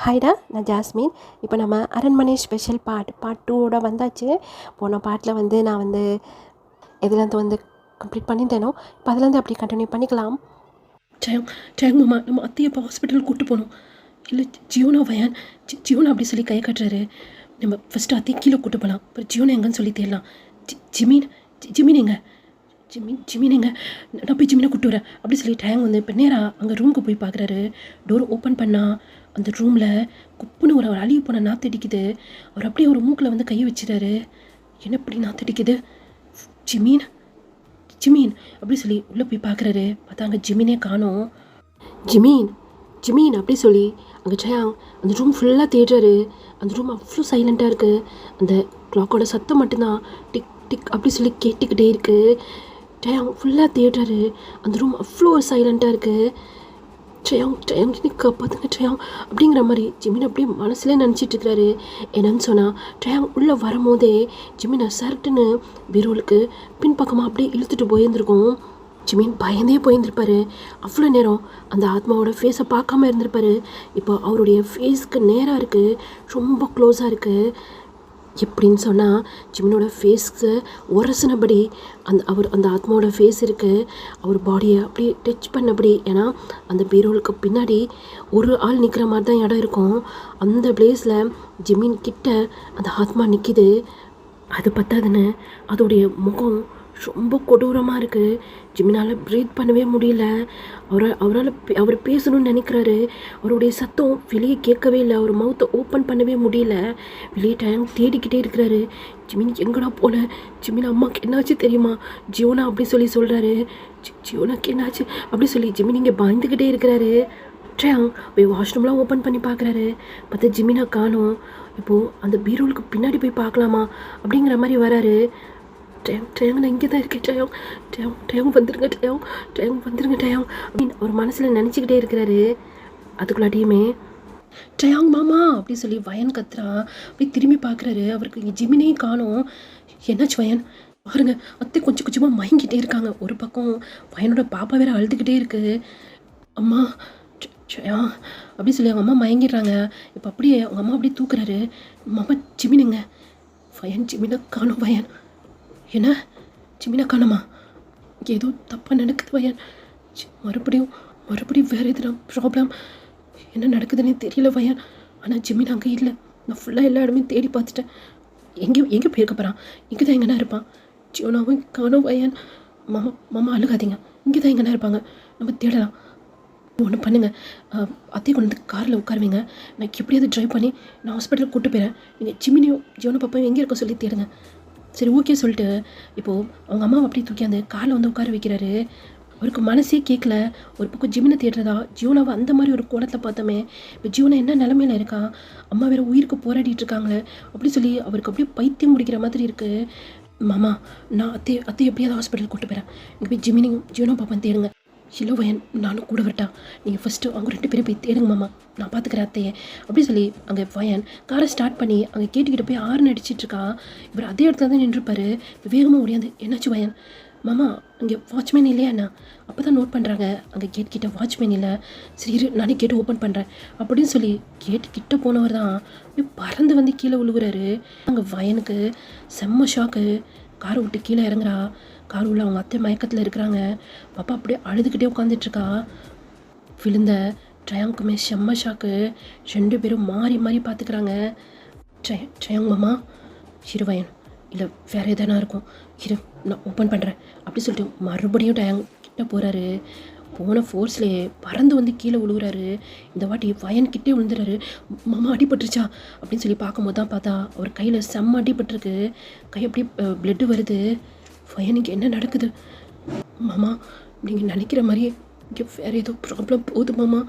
ஹாய்டா, நான் ஜாஸ்மின். இப்போ நம்ம அரண்மனை ஸ்பெஷல் பார்ட் டூவோட வந்தாச்சு. போன பார்ட்டில் நான் எதுலேருந்து கம்ப்ளீட் பண்ணிட்டேனோ இப்போ அதுலேருந்து அப்படி கண்டினியூ பண்ணிக்கலாம். டேங் மாமா, நம்ம அத்தையை இப்போ ஹாஸ்பிட்டலுக்கு கூப்பிட்டு போகணும். இல்லை ஜியோனா வயான், ஜியோனா அப்படி சொல்லி கை கட்டுறாரு. நம்ம ஃபஸ்ட்டு அத்தையை கீழே கூப்பிட்டு போகலாம், அப்புறம் ஜியோனா எங்கன்னு சொல்லி தேடலாம். ஜிமின் எங்க? ஜிமின் எங்க? நான் போய் ஜிமினை கூப்பிட்டு வரேன் அப்படி சொல்லி டேங் இப்போ நேராக அங்கே ரூமுக்கு போய் பார்க்குறாரு. டோர் ஓப்பன் பண்ணால் அந்த ரூமில் குப்புன்னு ஒரு அழிவு போன நாத்தடிக்குது. அவர் அப்படியே ஒரு மூக்கில் கையை வச்சுறாரு. என்ன இப்படி நாத்தடிக்குது? ஜிமீன் ஜிமீன் அப்படி சொல்லி உள்ளே போய் பார்க்குறாரு. பார்த்தா அங்கே ஜிமினே காணோம். ஜிமீன் அப்படி சொல்லி அங்கே ஜெயாங் அந்த ரூம் ஃபுல்லாக தேடுறாரு. அந்த ரூம் அவ்வளோ சைலண்ட்டாக இருக்குது. அந்த கிளாக்கோட சத்தம் மட்டும்தான் டிக் டிக் அப்படி சொல்லி கேட்டுக்கிட்டே இருக்குது. ஜெயாங் ஃபுல்லாக தேடுறாரு. அந்த ரூம் அவ்வளோ சைலண்ட்டாக இருக்குது. ஜெயாங் காப்பாற்றுங்க ஜெயாங் அப்படிங்கிற மாதிரி ஜிமின் அப்படியே மனசுலேயே நினச்சிட்ருக்கிறாரு. என்னன்னு சொன்னால் ஜெயாங் உள்ளே வரும்போதே ஜிமினை சரட்டுன்னு பீரோலுக்கு பின்பக்கமாக அப்படியே இழுத்துட்டு போயிருந்துருக்கும். ஜிமின் பயந்தே போயிருந்திருப்பாரு. அவ்வளோ நேரம் அந்த ஆத்மாவோட ஃபேஸை பார்க்காம இருந்திருப்பாரு. இப்போ அவருடைய ஃபேஸ்க்கு நேராக இருக்குது, ரொம்ப க்ளோஸாக இருக்குது. எப்படின்னு சொன்னால் ஜிமினோட ஃபேஸ்க்கு உரசினபடி அந்த ஆத்மாவோட ஃபேஸ் இருக்குது. அவர் பாடியை அப்படியே டச் பண்ணபடி. ஏன்னா அந்த பீரோலுக்கு பின்னாடி ஒரு ஆள் நிற்கிற மாதிரி தான் இடம் இருக்கும். அந்த பிளேஸில் ஜிமின் கிட்ட அந்த ஆத்மா நிற்கிது. அது பத்தாதுன்னு அதோடைய முகம் ரொம்ப கொடூரமாக இருக்குது. ஜிமினால் ப்ரீத் பண்ணவே முடியல. அவர் பேசணும்னு நினைக்கிறாரு. அவருடைய சத்தம் வெளியே கேட்கவே இல்லை. அவர் மவுத்தை ஓப்பன் பண்ணவே முடியல. வெளியே டைம் தேடிக்கிட்டே இருக்கிறாரு. ஜிமின் எங்கடா போல? ஜிமின் அம்மாவுக்கு என்னாச்சு தெரியுமா? ஜியோனா அப்படி சொல்லி சொல்கிறாரு. ஜியோனாக்கு என்னாச்சு அப்படி சொல்லி ஜிமின் இங்கே பயந்துக்கிட்டே இருக்கிறாரு. ட்ரையாங் போய் வாஷ்ரூம்லாம் ஓப்பன் பண்ணி பார்க்குறாரு. பார்த்தா ஜிமினை காணோம். இப்போது அந்த பீரோலுக்கு பின்னாடி போய் பார்க்கலாமா அப்படிங்கிற மாதிரி வராரு. டயம் நான் இங்கே தான் இருக்கேன். டயம் வந்துருங்க, டயம் வந்துருங்க அப்படின்னு ஒரு மனசில் நினச்சிக்கிட்டே இருக்கிறாரு. அதுக்குள்ளாட்டியுமே டயாங் மாமா அப்படி சொல்லி வயன் கத்துறான். அப்படி திரும்பி பார்க்குறாரு. அவருக்கு இங்கே ஜிமினையும் காணோம். என்னாச்சு வயன்? பாருங்க, அத்தை கொஞ்சம் கொஞ்சமாக மயங்கிட்டே இருக்காங்க. ஒரு பக்கம் வயனோட பாப்பா வேற அழுதுகிட்டே இருக்கு. அம்மா ஜயா அப்படி சொல்லி அவங்க அம்மா மயங்கிடுறாங்க. இப்போ அப்படியே அவங்க அம்மா அப்படியே தூக்குறாரு. மாமா ஜிமினுங்க. வயன் ஜிமினை காணோம். வயன் என்ன? ஜிமினா காணமா? ஏதோ தப்பாக நடக்குது வயன். மறுபடியும் வேறு எதுனா ப்ராப்ளம்? என்ன நடக்குதுன்னே தெரியல வயன். ஆனால் ஜிமின் அங்கே இல்லை. நான் ஃபுல்லாக எல்லா இடமே தேடி பார்த்துட்டேன். எங்கே போயிருக்க போகிறான்? இங்கே தான் எங்கன்னா இருப்பான். ஜியோனாவும் காணோம் வயன். மாமா அழுகாதீங்க. இங்கே தான் எங்கன்னா இருப்பாங்க. நம்ம தேடலாம். ஒன்று பண்ணுங்கள், அத்தையை கொண்டு காரில் உட்காருவீங்க. நான் எப்படியாவது ட்ரைவ் பண்ணி நான் ஹாஸ்பிட்டலுக்கு கூப்பிட்டு போயிறேன். நீங்கள் ஜிமினியும் ஜியோனா பாப்பாவும் எங்கே இருக்க சொல்லி தேடுங்க. சரி ஓகே சொல்லிட்டு இப்போது அவங்க அம்மாவை அப்படியே தூக்கி அந்த காரில் உட்கார வைக்கிறாரு. அவருக்கு மனசே கேட்கல. ஒரு பக்கம் ஜிமினை தேடுறதா, ஜியோனாவை அந்த மாதிரி ஒரு கோணத்தில் பார்த்தோமே. இப்போ ஜியோனா என்ன நிலமையில இருக்கா? அம்மா வேறு உயிருக்கு போராடிட்டு இருக்காங்களே அப்படி சொல்லி அவருக்கு அப்படியே பைத்தியம் முடிக்கிற மாதிரி இருக்குது. மாமா, நான் அத்தை எப்படியாவது ஹாஸ்பிட்டல் கூப்பிட்டு போகிறேன். இங்கே போய் ஜிமினியும் ஜியோனா பாப்பான் தேடுங்க. இல்லை வயன், நானும் கூட வரட்டா? நீங்கள் ஃபஸ்ட்டு அவங்க 2 பேரும் போய் தேடுங்க மாமா, நான் பார்த்துக்கிறேன் அத்தையே அப்படி சொல்லி அங்கே வயன் காரை ஸ்டார்ட் பண்ணி அங்கே கேட்டுக்கிட்டு போய் ஆறுன்னு அடிச்சிட்ருக்கா. இவர் அதே இடத்துல தான் நின்றுப்பாரு. வேகமாக ஓடியாந்து என்னாச்சு வயன்? மாமா, அங்கே வாட்ச்மேன் இல்லையா என்ன? அப்போ தான் நோட் பண்ணுறாங்க அங்கே கேட் கிட்ட வாட்ச்மேன் இல்லை. சரி இரு, நானே கேட்டு ஓப்பன் பண்ணுறேன் அப்படின்னு சொல்லி கேட்டு கிட்ட போனவர் தான் அப்படியே பறந்து கீழே விழுகுறாரு. அங்கே வயனுக்கு செம்ம ஷாக்கு. காரை விட்டு கீழே இறங்குறா. கார் உள்ள அவங்க அத்தை மயக்கத்தில் இருக்கிறாங்க. பாப்பா அப்படியே அழுதுகிட்டே உட்காந்துட்ருக்கா. விழுந்த ட்ரயாங்குமே செம்ம ஷாக்கு. 2 பேரும் மாறி பார்த்துக்கிறாங்க. ட்ரயாங் மாமா, சிறுவயன் இல்லை வேறு எதனா இருக்கும், இரு நான் ஓப்பன் பண்ணுறேன் அப்படி சொல்லிட்டு மறுபடியும் டயாங் கிட்டே போகிறாரு. போன ஃபோர்ஸ்லேயே பறந்து கீழே விழுகுறாரு. இந்த வாட்டி வயன் கிட்டே விழுந்துறாரு. மாமா அடிபட்டுருச்சா அப்படின்னு சொல்லி பார்க்கும்போது தான் பார்த்தா அவர் கையில் செம்ம அடிபட்டுருக்கு. கை அப்படியே பிளட்டு வருது. வயனுக்கு என்ன நடக்குது? மாமா, நீங்கள் நினைக்கிற மாதிரியே இங்கே வேறு ஏதோ ப்ராப்ளம் போகுது மாமா.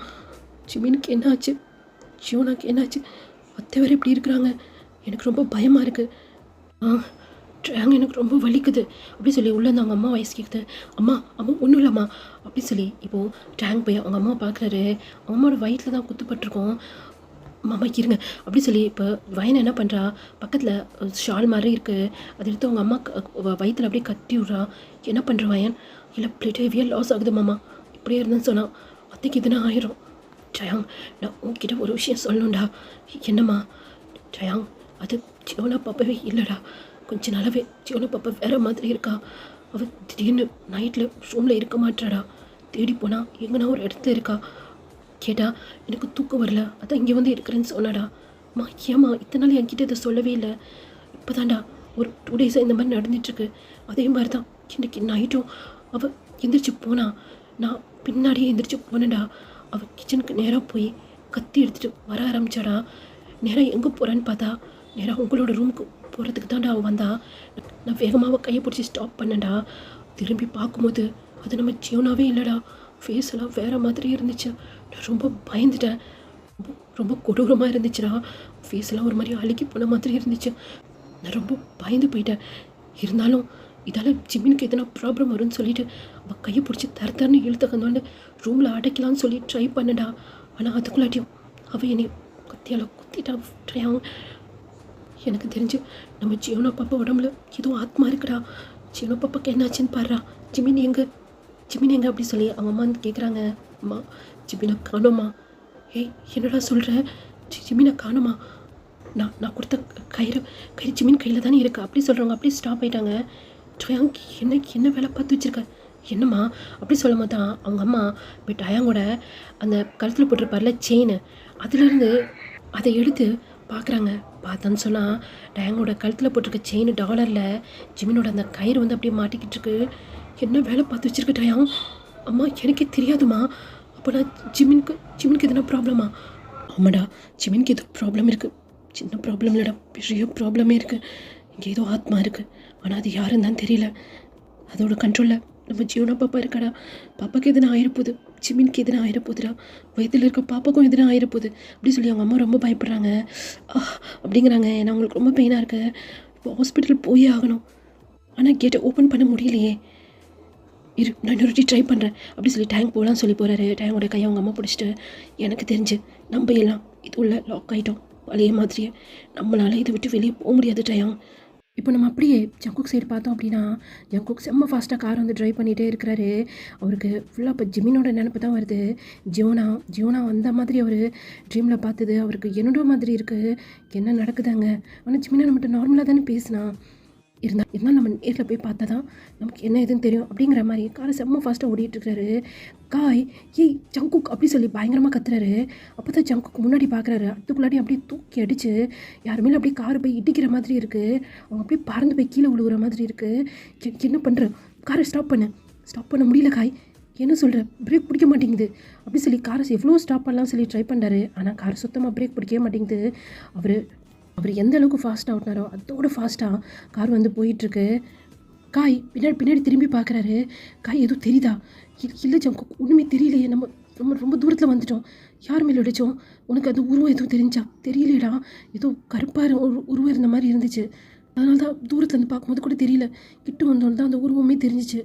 ஜிமினுக்கு என்ன ஆச்சு? ஜியோனாக்கு என்னாச்சு? அத்தை வேறு இப்படி இருக்கிறாங்க. எனக்கு ரொம்ப பயமாக இருக்குது. ட்ராங் எனக்கு ரொம்ப வலிக்குது அப்படி சொல்லி உள்ளே அவங்க அம்மா வயசு கேட்குது. அம்மா ஒன்றும் இல்லைம்மா அப்படி சொல்லி இப்போது ட்ராங் போய் அவங்க அம்மா பார்க்குறாரு. அவங்க அம்மாவோட வயிற்றில் தான் குத்துப்பட்டிருக்கோம். மாமா இருங்க அப்படி சொல்லி இப்போ வயனை என்ன பண்ணுறா, பக்கத்தில் ஷால் மாதிரி இருக்குது, அதை எடுத்து அவங்க அம்மா வயிற்றில் அப்படியே கட்டி விட்றா. என்ன பண்ணுற வயன்? இல்லை பிளட் ஹெவியாக லாஸ் ஆகுது மாமா, இப்படியே இருந்தேன்னு சொன்னால் அத்தைக்கு இதுனா ஆயிரும். டயாங், நான் உன்கிட்ட ஒரு விஷயம் சொல்லணும்டா. என்னம்மா? டயாங், அது ஜியோனா பாப்பாவே இல்லைடா. கொஞ்ச நாளாவே ஜியோனா பாப்பா வேற மாதிரி இருக்கா. அவள் திடீர்னு நைட்டில் ரூமில் இருக்க மாட்டாடா. தேடி போனா எங்கன்னா ஒரு இடத்துல இருக்கா. கேட்டா எனக்கு தூக்கம் வரல, அதான் இங்கே வந்து இருக்கிறேன்னு சொன்னாடா. அம்மா, ஏம்மா இத்தனை நாள் என்கிட்ட இதை சொல்லவே இல்லை? இப்போதான்டா ஒரு 2 டேஸாக இந்த மாதிரி நடந்துட்டுருக்கு. அதே மாதிரி தான் இன்றைக்கி நைட்டும் அவள் எந்திரிச்சு போனா. நான் பின்னாடியே எந்திரிச்சு போனேன்டா. அவள் கிச்சனுக்கு நேராக போய் கத்தி எடுத்துகிட்டு வர ஆரம்பிச்சாடா. நேராக எங்கே போகிறான்னு பார்த்தா நேராக உங்களோட ரூமுக்கு போகிறதுக்கு தான்டா அவள் வந்தா. நான் வேகமாக அவள் கையை பிடிச்சி ஸ்டாப் பண்ணேன்டா. திரும்பி பார்க்கும்போது அது நம்ம ஜியோனாவே இல்லைடா. ஃபேஸ் எல்லாம் வேறு மாதிரி இருந்துச்சு. நான் ரொம்ப பயந்துட்டேன். ரொம்ப ரொம்ப கொடூரமாக இருந்துச்சுடா. ஃபேஸ்லாம் ஒரு மாதிரி அழுகி போன மாதிரி இருந்துச்சு. நான் ரொம்ப பயந்து போயிட்டேன். இருந்தாலும் இதால் ஜிம்மினுக்கு எதனா ப்ராப்ளம் வரும்னு சொல்லிட்டு அவள் கையை பிடிச்சி தரன்னு இழுத்தக்கந்தோன்னு ரூமில் அடைக்கலான்னு சொல்லி ட்ரை பண்ணடா. ஆனால் அதுக்குள்ளாட்டியும் அவள் என்னை கத்தியால் குத்திட்டா. ட்ரையாகும். எனக்கு தெரிஞ்சு நம்ம ஜியோனா பாப்பா உடம்புல எதுவும் ஆத்மா இருக்குடா. ஜியோனா பாப்பாக்கு என்னாச்சுன்னு பாடுறா. ஜிமின் எங்கே அப்படி சொல்லி அவங்க அம்மா வந்து கேட்குறாங்க. அம்மா, ஜிமினை காணோமா? ஏய், என்னடா சொல்கிற? ஜிமினை காணோமா? நான் கொடுத்த கயிறு ஜிமின் கையில் தானே இருக்குது அப்படி சொல்கிறவங்க அப்படியே ஸ்டாப் ஆகிட்டாங்க. டயாங், என்ன வேலை பார்த்து வச்சுருக்க? என்னம்மா அப்படி சொல்லும் போது தான் அவங்க அம்மா இப்போ டயாங்கோட அந்த கழுத்தில் போட்டிருப்பார்ல செயின், அதுலேருந்து அதை எடுத்து பார்க்குறாங்க. பார்த்தான்னு சொன்னால் டயாங்கோட கழுத்தில் போட்டிருக்க செயின் டாலரில் ஜிமினோட அந்த கயிறு வந்து அப்படியே மாட்டிக்கிட்டு இருக்கு. என்ன வேலை பார்த்து வச்சுருக்க டயாங்? அம்மா, எனக்கே தெரியாதுமா. அப்போ நான் ஜிமினுக்கு எதுனா ப்ராப்ளமா? ஆமாடா, ஜிமினுக்கு ஏதோ ப்ராப்ளம் இருக்குது. சின்ன ப்ராப்ளம் இல்லைடா, பெரிய ப்ராப்ளமே இருக்குது. இங்கே ஏதோ ஆத்மா இருக்குது. ஆனால் அது யாருன்னு தான் தெரியல. அதோட கண்ட்ரோலில் நம்ம ஜியோனா பாப்பா இருக்காடா. பாப்பாவுக்கு எதுனா ஆயிரப்போகுது, ஜிமினுக்கு எதுனா ஆயிரப்போகுதுடா. வயிற்றில் இருக்க பாப்பாக்கும் எதுனா ஆயிரப்போகுது அப்படி சொல்லி அவங்க அம்மா ரொம்ப பயப்படுறாங்க. அப்படிங்கிறாங்க. ஏன்னா அவங்களுக்கு ரொம்ப பெயினாக இருக்கு. இப்போ ஹாஸ்பிட்டல் போயே ஆகணும். ஆனால் கேட்டை ஓப்பன் பண்ண முடியலையே. நான் இன்னொரு ட்ரை பண்ணுறேன் அப்படி சொல்லி டேங்க் போகலான்னு சொல்லி போகிறாரு. டேங்கோட கையை அவங்க அம்மா பிடிச்சிட்டு, எனக்கு தெரிஞ்சு நம்ம எல்லாம் இது உள்ள லாக் ஆகிட்டோம் பழைய மாதிரியே. நம்மளால் இதை விட்டு வெளியே போக முடியாது டயாங். இப்போ நம்ம அப்படியே ஜங்குக் சைடு பார்த்தோம் அப்படின்னா, ஜங்குக் செம்ம ஃபாஸ்ட்டாக கார் வந்து ட்ரைவ் பண்ணிகிட்டே இருக்கிறாரு. அவருக்கு ஃபுல்லாக இப்போ ஜிமினோட நினப்பு தான் வருது. ஜியோனா வந்த மாதிரி அவர் ட்ரீமில் பார்த்தது அவருக்கு என்னோட மாதிரி இருக்குது. என்ன நடக்குதாங்க? ஆனால் ஜிமினா நம்மகிட்ட நார்மலாக தானே பேசினா. இருந்தாலும் நம்ம நேரில் போய் பார்த்தா தான் நமக்கு என்ன எதுன்னு தெரியும் அப்படிங்கிற மாதிரி காரை செம்ம ஃபாஸ்ட்டாக ஓடிட்டுருக்காரு. ஏய் ஜங்குக் அப்படி சொல்லி பயங்கரமாக கத்துறாரு. அப்போ தான் ஜங்குக் முன்னாடி பார்க்குறாரு. அதுக்குள்ளாடி அப்படியே தூக்கி அடித்து யாருமே அப்படியே காரை போய் இடிக்கிற மாதிரி இருக்குது. அவங்க அப்படியே பறந்து போய் கீழே விழுகிற மாதிரி இருக்குது. என்ன பண்ணுற? காரை ஸ்டாப் பண்ண முடியல என்ன சொல்கிற? பிரேக் பிடிக்க மாட்டேங்குது அப்படி சொல்லி காரை எவ்வளோ ஸ்டாப் பண்ணலாம் சொல்லி ட்ரை பண்ணுறாரு. ஆனால் காரை சுத்தமாக பிரேக் பிடிக்கவே மாட்டேங்குது. அவர் எந்த அளவுக்கு ஃபாஸ்ட்டாக ஓட்டினாரோ அதோட ஃபாஸ்ட்டாக கார் வந்து போயிட்டுருக்கு. பின்னாடி திரும்பி பார்க்குறாரு. எதுவும் தெரியுதா? இல்லை ஜங்குக், ஒன்றுமே தெரியலையே. நம்ம ரொம்ப தூரத்தில் வந்துட்டோம். யார் மேலே அடித்தோம்? உனக்கு அந்த உருவம் எதுவும் தெரிஞ்சா? தெரியலையடா, ஏதோ கருப்பாக உருவம் இருந்த மாதிரி இருந்துச்சு. அதனால தான் தூரத்துலேருந்து பார்க்கும்போது கூட தெரியல. கிட்ட வந்தோன்னு தான் அந்த உருவமே தெரிஞ்சிச்சு.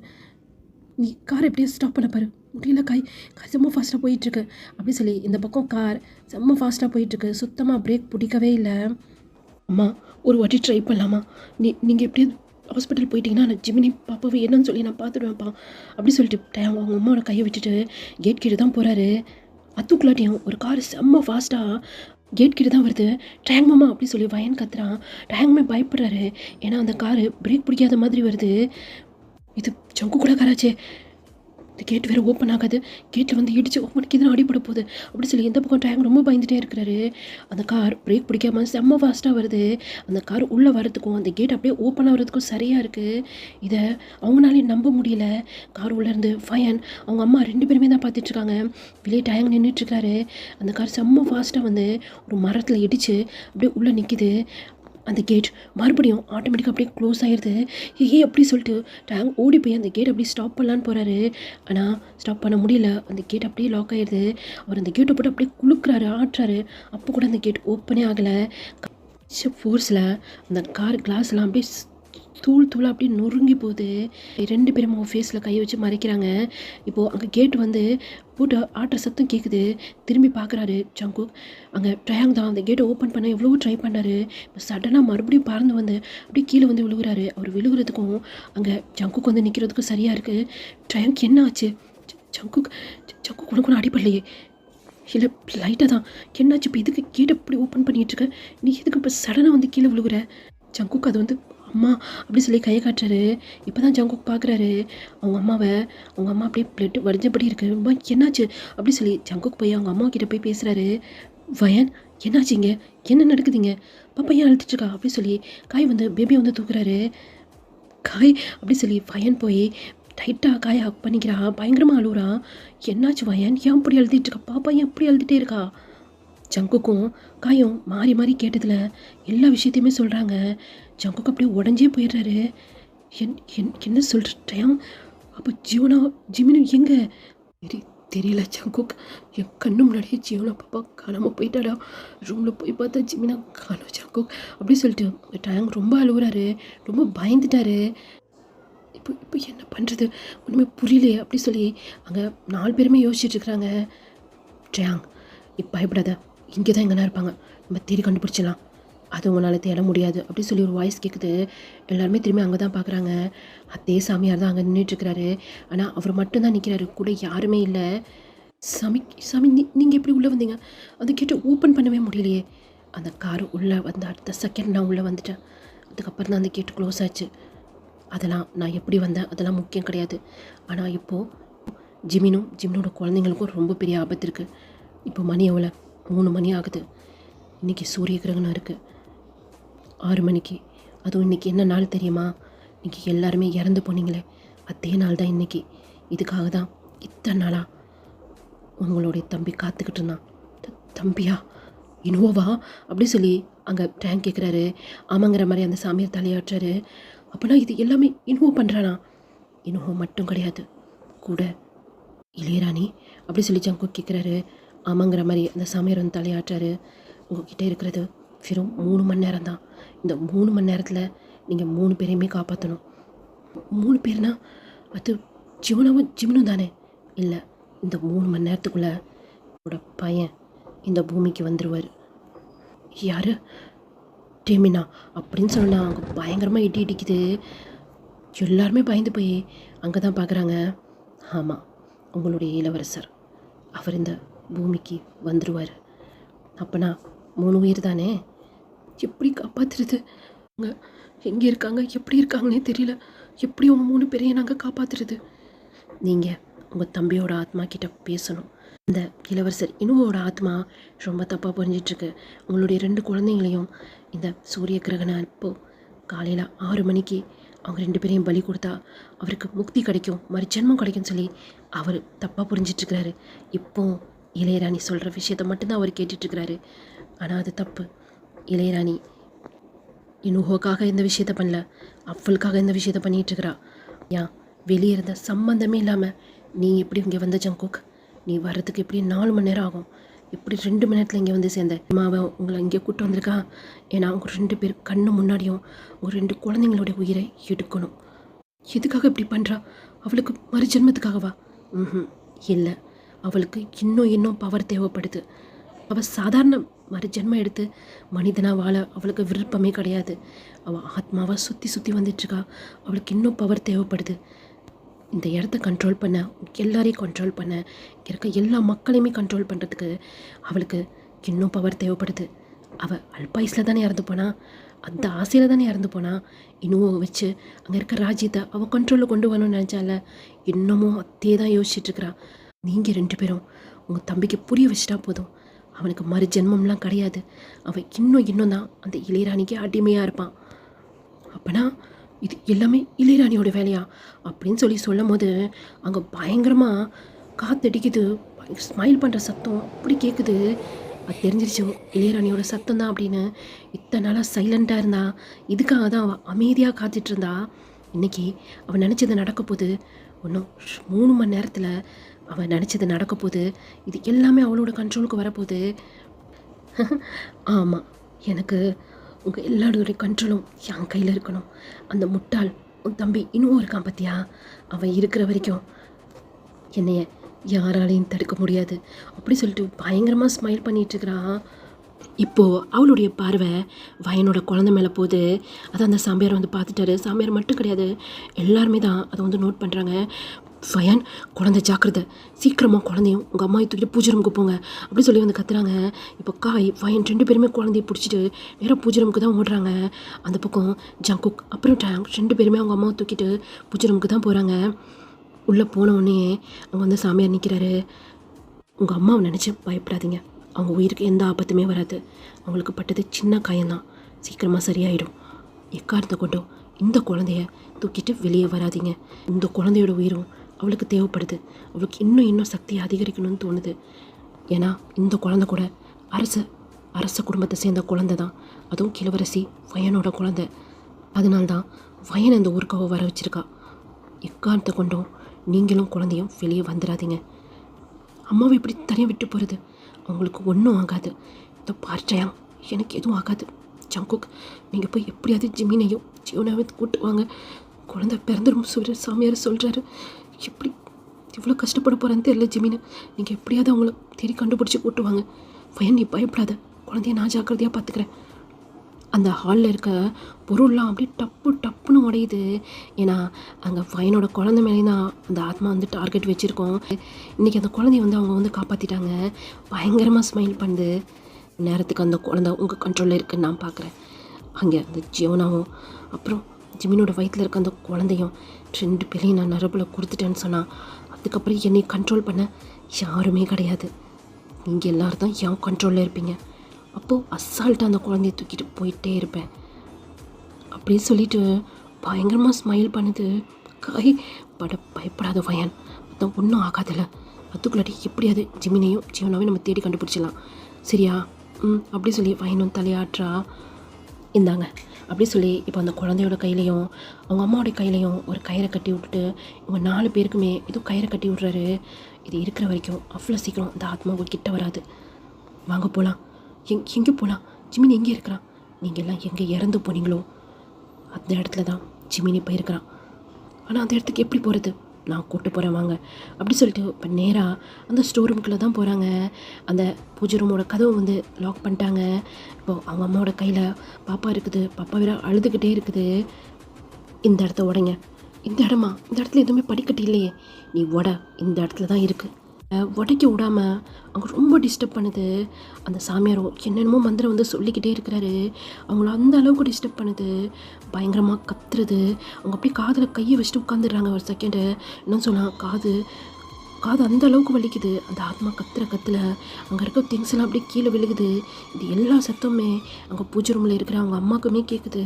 நீ காரை எப்படியே ஸ்டாப் பண்ண பாரு. முடியல கார் செம்ம ஃபாஸ்ட்டாக போயிட்டுருக்கு அப்படி சொல்லி இந்த பக்கம் கார் செம்ம ஃபாஸ்ட்டாக போயிட்டுருக்கு. சுத்தமாக பிரேக் பிடிக்கவே இல்லை. அம்மா, ஒரு வாட்டி ட்ரை பண்ணலாமா? நீங்கள் எப்படியும் ஹாஸ்பிட்டல் போயிட்டீங்கன்னா நான் ஜிமினி பாப்பாவை என்னன்னு சொல்லி நான் பார்த்துடுவேன்ப்பா அப்படி சொல்லிட்டு அவங்க அம்மாவோட கையை விட்டுட்டு கேட் கிட்ட தான் போகிறாரு. அதுக்குள்ளாட்டியும் ஒரு கார் செம்ம ஃபாஸ்ட்டாக கேட் கிட்ட தான் வருது. டேங் மாமா அப்படி சொல்லி வயன் கத்துறான். டேங்குமே பயப்படுறாரு. ஏன்னா அந்த காரு பிரேக் பிடிக்காத மாதிரி வருது. இது ஜங்கு கூட காராச்சே. இந்த கேட் வேறு ஓப்பன் ஆகாது. கேட்டில் வந்து இடிச்சு ஓப்பனுக்கு எதுவும் அடிப்பட போகுது அப்படி சொல்லி எந்த பக்கம் டேங்க் ரொம்ப பயந்துகிட்டே இருக்கிறாரு. அந்த கார் பிரேக் பிடிக்காம செம்ம ஃபாஸ்ட்டாக வருது. அந்த கார் உள்ளே வரதுக்கும் அந்த கேட் அப்படியே ஓப்பன் ஆகிறதுக்கும் சரியாக இருக்குது. இதை அவங்களாலே நம்ப முடியல. கார் உள்ளேருந்து ஃபயன் அவங்க அம்மா 2 பேருமே தான் பார்த்துட்ருக்காங்க. வெளியே டேங்க் நின்றுட்டுருக்காரு. அந்த கார் செம்ம ஃபாஸ்ட்டாக வந்து ஒரு மரத்தில் இடித்து அப்படியே உள்ளே நிற்கிது. அந்த கேட் மறுபடியும் ஆட்டோமேட்டிக்காக அப்படியே க்ளோஸ் ஆகிடுது. அப்படி சொல்லிட்டு டேங்க் ஓடி போய் அந்த கேட் அப்படியே ஸ்டாப் பண்ணலான்னு போகிறாரு. ஆனால் ஸ்டாப் பண்ண முடியல. அந்த கேட் அப்படியே லாக் ஆகிடுது. அவர் அந்த கேட்டை போட்டு அப்படியே குலுக்குறாரு, ஆட்டுறாரு. அப்போ கூட அந்த கேட் ஓப்பனே ஆகலை. ஃபோர்ஸில் அந்த கார் கிளாஸ்லாம் அப்படியே தூளாக அப்படியே நொறுங்கி போகுது. 2 பேரும் அவங்க ஃபேஸில் கையை வச்சு மறைக்கிறாங்க. இப்போது அங்கே கேட் வந்து போட்டு ஆட்டுற சத்தம் கேட்குது. திரும்பி பார்க்குறாரு ஜங்குக். அங்கே டயாங் தான் அந்த கேட்டை ஓப்பன் பண்ண எவ்வளோ ட்ரை பண்ணாரு. இப்போ சடனாக மறுபடியும் பறந்து வந்து அப்படியே கீழே வந்து விழுகுறாரு. அவர் விழுகிறதுக்கும் அங்கே ஜங்குக் வந்து நிற்கிறதுக்கும் சரியாக இருக்குது. டயாங்க்கு என்ன ஆச்சு? ஜங்குக் உனக்கு ஒன்றும் அடிப்படலையே. இல்லை லைட்டாக தான். என்னாச்சு இப்போ? எதுக்கு கேட்டை இப்படி ஓப்பன் பண்ணிகிட்ருக்க? நீ எதுக்கு இப்போ சடனாக வந்து கீழே விழுகுற? ஜங்குக் அது வந்து அம்மா அப்படி சொல்லி கையை காட்டுறாரு. இப்போ தான் ஜங்குக் பார்க்குறாரு அவங்க அம்மாவை. அவங்க அம்மா அப்படியே பிளட் வடிஞ்சபடி இருக்கு. அம்மா என்னாச்சு அப்படி சொல்லி ஜங்குக் போய் அவங்க அம்மா கிட்ட போய் பேசுகிறாரு. வயன் என்னாச்சுங்க? என்ன நடக்குதுங்க? பாப்பா ஏன் அழுத்துட்ருக்கா அப்படி சொல்லி காய் வந்து பேபியை வந்து தூக்குறாரு. காய் அப்படி சொல்லி வயன் போய் டைட்டாக காயை ஹக் பண்ணிக்கிறா. பயங்கரமாக அழுகுறா. என்னாச்சு வயன்? ஏன் இப்படி அழுத்திட்டு இருக்கா? பாப்பா ஏன் இப்படி அழுதுகிட்டே இருக்கா? ஜங்குக்கும் காயும் மாறி மாறி கேட்டதில் எல்லா விஷயத்தையுமே சொல்கிறாங்க. ஜங்குக்கு அப்படியே உடஞ்சே போயிடுறாரு. என்ன சொல்கிறேன்? அப்போ ஜிமினும் எங்கே? தெரியல ஜங்குக். என் கண்ணு முன்னாடியே ஜீவனா பாப்பா காணாமல் போயிட்டாடா. ரூமில் போய் பார்த்தா ஜிமினா காணோம் ஜங்குக் அப்படி சொல்லிட்டு டேங் ரொம்ப அழுகுறாரு. ரொம்ப பயந்துட்டாரு. இப்போ என்ன பண்ணுறது ஒன்றுமே புரியலையே அப்படி சொல்லி அங்கே 4 பேருமே யோசிச்சுட்டு இருக்கிறாங்க. ட்ரேங் இப்போ பயப்படாத, இங்கே தான் எங்கன்னா இருப்பாங்க, நம்ம தேடி கண்டுபிடிச்சிடலாம். அது உங்களால் தேட முடியாது அப்படி சொல்லி ஒரு வாய்ஸ் கேட்குது. எல்லாருமே திரும்பி அங்கே தான் பார்க்குறாங்க. அதே சாமியார் தான் அங்கே நின்றுட்டுருக்கிறாரு. ஆனால் அவர் மட்டும்தான் நிற்கிறாரு, கூட யாருமே இல்லை. சாமி நீங்கள் எப்படி உள்ளே வந்தீங்க? அந்த கேட்டை ஓப்பன் பண்ணவே முடியலையே. அந்த கார் உள்ளே வந்த அடுத்த செகண்ட் நான் உள்ளே வந்துட்டேன். அதுக்கப்புறம் தான் அந்த கேட்டு க்ளோஸ் ஆச்சு. அதெல்லாம் நான் எப்படி வந்தேன் அதெல்லாம் முக்கியம் கிடையாது. ஆனால் இப்போது ஜிமினோட குழந்தைங்களுக்கும் ரொம்ப பெரிய ஆபத்து இருக்குது. இப்போ மணி எவ்வளோ? 3 மணி ஆகுது. இன்றைக்கி சூரிய கிரகணம் இருக்குது 6 மணிக்கு. அதுவும் இன்றைக்கி என்ன நாள் தெரியுமா? இன்றைக்கி எல்லாருமே இறந்து போனீங்களே, அதே நாள் தான் இன்றைக்கி. இதுக்காக தான் இத்தனை நாளாக உங்களுடைய தம்பி காத்துக்கிட்டு இருந்தான். தம்பியா? இனோவா அப்படி சொல்லி அங்கே டேங்க் கேட்குறாரு. ஆமாங்கிற மாதிரி அந்த சாமியார் தலையாட்டுறாரு. அப்போனா இது எல்லாமே இனுவோ பண்ணுறானா? இனுவோ மட்டும் கிடையாது, கூட இளையராணி அப்படி சொல்லி ஜங்குக் கேட்குறாரு. ஆமாங்கிற மாதிரி அந்த சாமியார் வந்து தலையாட்டுறாரு. உங்ககிட்ட இருக்கிறது வெறும் 3 மணி நேரம் தான். இந்த 3 மணி நேரத்தில் நீங்கள் 3 பேரையுமே காப்பாற்றணும். 3 பேர்னா அது ஜிமினும் தானே? இல்லை, இந்த 3 மணி நேரத்துக்குள்ளே என்னோட பையன் இந்த பூமிக்கு வந்துடுவார். யார்? டேமினா அப்படின்னு சொன்னால் அங்கே பயங்கரமாக இடிக்குது. எல்லாருமே பயந்து போய் அங்கே தான் பார்க்குறாங்க. ஆமாம், உங்களுடைய இளவரசர் அவர் இந்த பூமிக்கு வந்துடுவார். அப்போனா 3 உயிர் தானே? எப்படி காப்பாற்றுறது? அவங்க எங்கே இருக்காங்க, எப்படி இருக்காங்கன்னே தெரியல. எப்படி அவங்க 3 பேரையும் நாங்கள் காப்பாற்றுறது? நீங்கள் உங்கள் தம்பியோட ஆத்மா கிட்ட பேசணும். இந்த இளவரசர் இனுவோட ஆத்மா ரொம்ப தப்பாக புரிஞ்சிட்ருக்கு. உங்களுடைய 2 குழந்தைங்களையும் இந்த சூரிய கிரகணம் இப்போது காலையில் 6 மணிக்கு அவங்க 2 பேரையும் பலி கொடுத்தா அவருக்கு முக்தி கிடைக்கும், மறுஜென்மம் கிடைக்கும்னு சொல்லி அவர் தப்பாக புரிஞ்சிட்ருக்கிறாரு. இப்போ இளையராணி சொல்கிற விஷயத்த மட்டும்தான் அவர் கேட்டுட்ருக்கிறாரு. ஆனால் அது தப்பு. இளையராணி இனுஹோக்காக இந்த விஷயத்த பண்ணல, அவ்வளுக்காக இந்த விஷயத்த பண்ணிகிட்ருக்கிறா. ஏன் வெளியே இருந்த சம்மந்தமே இல்லாமல் நீ எப்படி இங்கே வந்த ஜங்குக்? நீ வர்றதுக்கு எப்படி 4 மணி நேரம் ஆகும்? எப்படி 2 மணி நேரத்தில் இங்கே வந்து சேர்ந்த? அம்மாவை உங்களை இங்கே கூப்பிட்டு வந்திருக்கா. ஏன்னா அவங்க 2 பேர் கண்ணு முன்னாடியும் ஒரு 2 குழந்தைங்களுடைய உயிரை எடுக்கணும். எதுக்காக இப்படி பண்ணுறா? அவளுக்கு மறுஜென்மத்துக்காகவா? இல்லை, அவளுக்கு இன்னும் பவர் தேவைப்படுது. அவள் சாதாரண மறுஜென்மம் எடுத்து மனிதனாக வாழ அவளுக்கு விருப்பமே கிடையாது. அவள் ஆத்மாவாக சுற்றி வந்துட்டுருக்கா. அவளுக்கு இன்னும் பவர் தேவைப்படுது. இந்த இடத்த கண்ட்ரோல் பண்ண, எல்லாரையும் கண்ட்ரோல் பண்ண, இருக்க எல்லா மக்களையுமே கண்ட்ரோல் பண்ணுறதுக்கு அவளுக்கு இன்னும் பவர் தேவைப்படுது. அவள் அல்பாயுஸில் தானே இறந்து போனா, அந்த ஆசையில் தானே இறந்து போனா. இன்னும் வச்சு அங்கே இருக்க ராஜ்யத்தை அவள் கண்ட்ரோலில் கொண்டு வரணும்னு நினச்சால. இன்னமும் அதே தான் யோசிச்சுட்ருக்கிறா. நீங்கள் 2 பேரும் உங்கள் தம்பிக்கு புரிய வச்சுட்டா போதும். அவனுக்கு மறு ஜென்மம்லாம் கிடையாது. அவன் இன்னும் தான் அந்த இளையராணிக்கு அடிமையாக இருப்பான். அப்போனா இது எல்லாமே இளையராணியோட வேலையா அப்படின்னு சொல்லும் போது அங்கே பயங்கரமாக காற்றடிக்குது. ஸ்மைல் பண்ணுற சத்தம் அப்படி கேட்குது. அது தெரிஞ்சிருச்சு இளையராணியோட சத்தம் தான் அப்படின்னு. இத்தனை நாளாக சைலண்ட்டாக இருந்தா, இதுக்காக தான் அவள் அமைதியாக காத்துட்டு இருந்தா. இன்றைக்கி அவள் நினச்சது நடக்க போகுது. இன்னும் 3 மணி நேரத்தில் அவள் நினச்சது நடக்க போகுது. இது எல்லாமே அவளோட கண்ட்ரோலுக்கு வரப்போகுது. ஆமாம், எனக்கு உங்கள் எல்லாரோடைய கண்ட்ரோலும் என் கையில் இருக்கணும். அந்த முட்டாள் உன் தம்பி இன்னும் இருக்கான் பார்த்தியா? அவன் இருக்கிற வரைக்கும் என்னைய யாராலையும் தடுக்க முடியாது அப்படி சொல்லிட்டு பயங்கரமாக ஸ்மைல் பண்ணிகிட்ருக்கிறான். இப்போது அவளுடைய பார்வை வயனோட குழந்தை மேலே போகுது. அதை அந்த சாமியார் வந்து பார்த்துட்டாரு. சாமியார் மட்டும் கிடையாது, எல்லாருமே தான் அதை வந்து நோட் பண்ணுறாங்க. ஃபயான், குழந்தை ஜாக்கிரதை, சீக்கிரமாக குழந்தையும் உங்கள் அம்மாவை தூக்கிட்டு பூஜை ரூமுக்கு போங்க அப்படி சொல்லி வந்து கத்துறாங்க. இப்போ காய் ஃபயான் 2 பேருமே குழந்தைய பிடிச்சிட்டு நேராக பூஜை ரூமுக்கு தான் ஓடுறாங்க. அந்த பக்கம் ஜங்குக் அப்புறம் டேங் 2 பேருமே அவங்க அம்மாவை தூக்கிட்டு பூஜை ரூமுக்கு தான் போகிறாங்க. உள்ளே போன உடனே அங்கே வந்து சாமியார் நிற்கிறாரு. உங்கள் அம்மாவை நினச்சி பயப்படாதீங்க, அவங்க உயிருக்கு எந்த ஆபத்துமே வராது. அவங்களுக்கு பட்டது சின்ன காயம்தான், சீக்கிரமாக சரியாயிடும். எக்காரணத்தை கொண்டும் இந்த குழந்தைய தூக்கிட்டு வெளியே வராதீங்க. இந்த குழந்தையோட உயிரும் அவளுக்கு தேவைப்படுது. அவளுக்கு இன்னும் சக்தி அதிகரிக்கணும்னு தோணுது. ஏன்னா இந்த குழந்தை கூட அரச குடும்பத்தை சேர்ந்த குழந்தை தான், அதுவும் கிழவரசி ஃபயனோட குழந்தை. அதனால்தான் ஃபயன் அந்த ஊருக்காக வர வச்சிருக்கா. எக்காரணத்தை கொண்டும் நீங்களும் குழந்தையும் வெளியே வந்துடாதீங்க. அம்மாவை இப்படி தனியாக விட்டு போகிறது அவங்களுக்கு ஒன்றும் ஆகாது. இந்த பார்ட்டையா எனக்கு எதுவும் ஆகாது. ஜங்குக், நீங்கள் போய் எப்படியாவது ஜிமினையும் ஜியோனாவை கூட்டு வாங்க. குழந்தை பிறந்துடும் சாமியார் சொல்கிறாரு. எப்படி இவ்வளோ கஷ்டப்பட போகிறான்னு தெரியல ஜிமினை. நீங்கள் எப்படியாவது அவங்கள தேடி கண்டுபிடிச்சி கூட்டு வாங்க. ஃபயன், நீ பயப்படாத, குழந்தைய நான் ஜாக்கிரதையாக பார்த்துக்கிறேன். அந்த ஹாலில் இருக்க பொருள்லாம் அப்படியே டப்புன்னு உடையுது. ஏன்னா அங்கே ஃபயனோட குழந்தை மேலே தான் அந்த ஆத்மா வந்து டார்கெட் வச்சுருக்கோம். இன்றைக்கி அந்த குழந்தைய வந்து அவங்க வந்து காப்பாற்றிட்டாங்க. பயங்கரமாக ஸ்மைல் பண்ணுது. நேரத்துக்கு அந்த குழந்தை உங்கள் கண்ட்ரோலில் இருக்குன்னு நான் பார்க்குறேன். அங்கே அந்த ஜியோனாவும் அப்புறம் ஜிமினோட வயிற்றில் இருக்க அந்த குழந்தையும் 2 பேரையும் நான் நரம்பில் கொடுத்துட்டேன்னு சொன்னால் அதுக்கப்புறம் என்னை கண்ட்ரோல் பண்ண யாருமே கிடையாது. நீங்கள் எல்லோரும் தான் என் கண்ட்ரோலில் இருப்பீங்க. அப்போது அசால்ட்டாக அந்த குழந்தைய தூக்கிட்டு போயிட்டே இருப்பேன் அப்படின்னு சொல்லிட்டு பயங்கரமாக ஸ்மைல் பண்ணுது. காய், பயப்படாத ஃபயான், அதான் ஒன்றும் ஆகாதில்ல. அதுக்குள்ளாட்டி எப்படியாவது ஜிமினையும் ஜியோனாவையும் நம்ம தேடி கண்டுபிடிச்சிடலாம், சரியா? அப்படி சொல்லி ஃபயனும் தலையாட்டுறா. இந்தாங்க அப்படி சொல்லி இப்போ அந்த குழந்தையோட கையிலையும் அவங்க அம்மாவோட கையிலையும் ஒரு கயிறை கட்டி விட்டுட்டு இவங்க 4 பேருக்குமே எதுவும் கயிறை கட்டி விட்றாரு. இது இருக்கிற வரைக்கும் அவ்வளோ சீக்கிரம் அந்த ஆத்மாவை கிட்ட வராது. வாங்க போகலாம். எங்கே போகலாம்? ஜிமினி எங்கே இருக்கிறான்? நீங்கள் எல்லாம் எங்கே இறந்து போனீங்களோ அந்த இடத்துல தான் ஜிமினி போயிருக்கிறான். ஆனால் அந்த இடத்துக்கு எப்படி போகிறது? நான் கூப்பிட்டு போகிறேன் வாங்க அப்படி சொல்லிட்டு இப்போ நேராக அந்த ஸ்டோர் ரூமுக்குள்ளே தான் போகிறாங்க. அந்த பூஜை ரூமோட கதவை வந்து லாக் பண்ணிட்டாங்க. இப்போது அவங்க அம்மாவோட கையில் பாப்பா இருக்குது. பாப்பா வேற அழுதுகிட்டே இருக்குது. இந்த இடத்த உடைங்க. இந்த இடத்துல எதுவுமே படிக்கட்டு இல்லையே. நீ இந்த இடத்துல தான் இருக்குது. உடைக்க விடாமல் அவங்க ரொம்ப டிஸ்டர்ப் பண்ணுது. அந்த சாமியாரும் என்னென்னமோ மந்திரம் வந்து சொல்லிக்கிட்டே இருக்கிறாரு. அவங்கள அந்த அளவுக்கு டிஸ்டர்ப் பண்ணுது. பயங்கரமாக கத்துறது. அவங்க அப்படியே காதில் கையை வச்சுட்டு உட்காந்துடுறாங்க ஒரு செகண்டு. இன்னும் சொன்னால் காது அந்த அளவுக்கு வலிக்குது. அந்த ஆத்மா கத்தில் அங்கே இருக்க திங்ஸ் எல்லாம் அப்படியே கீழே விழுகுது. இது எல்லா சத்தமுமே அங்கே பூஜை ரூமில் இருக்கிற அவங்க அம்மாவுக்குமே கேட்குது.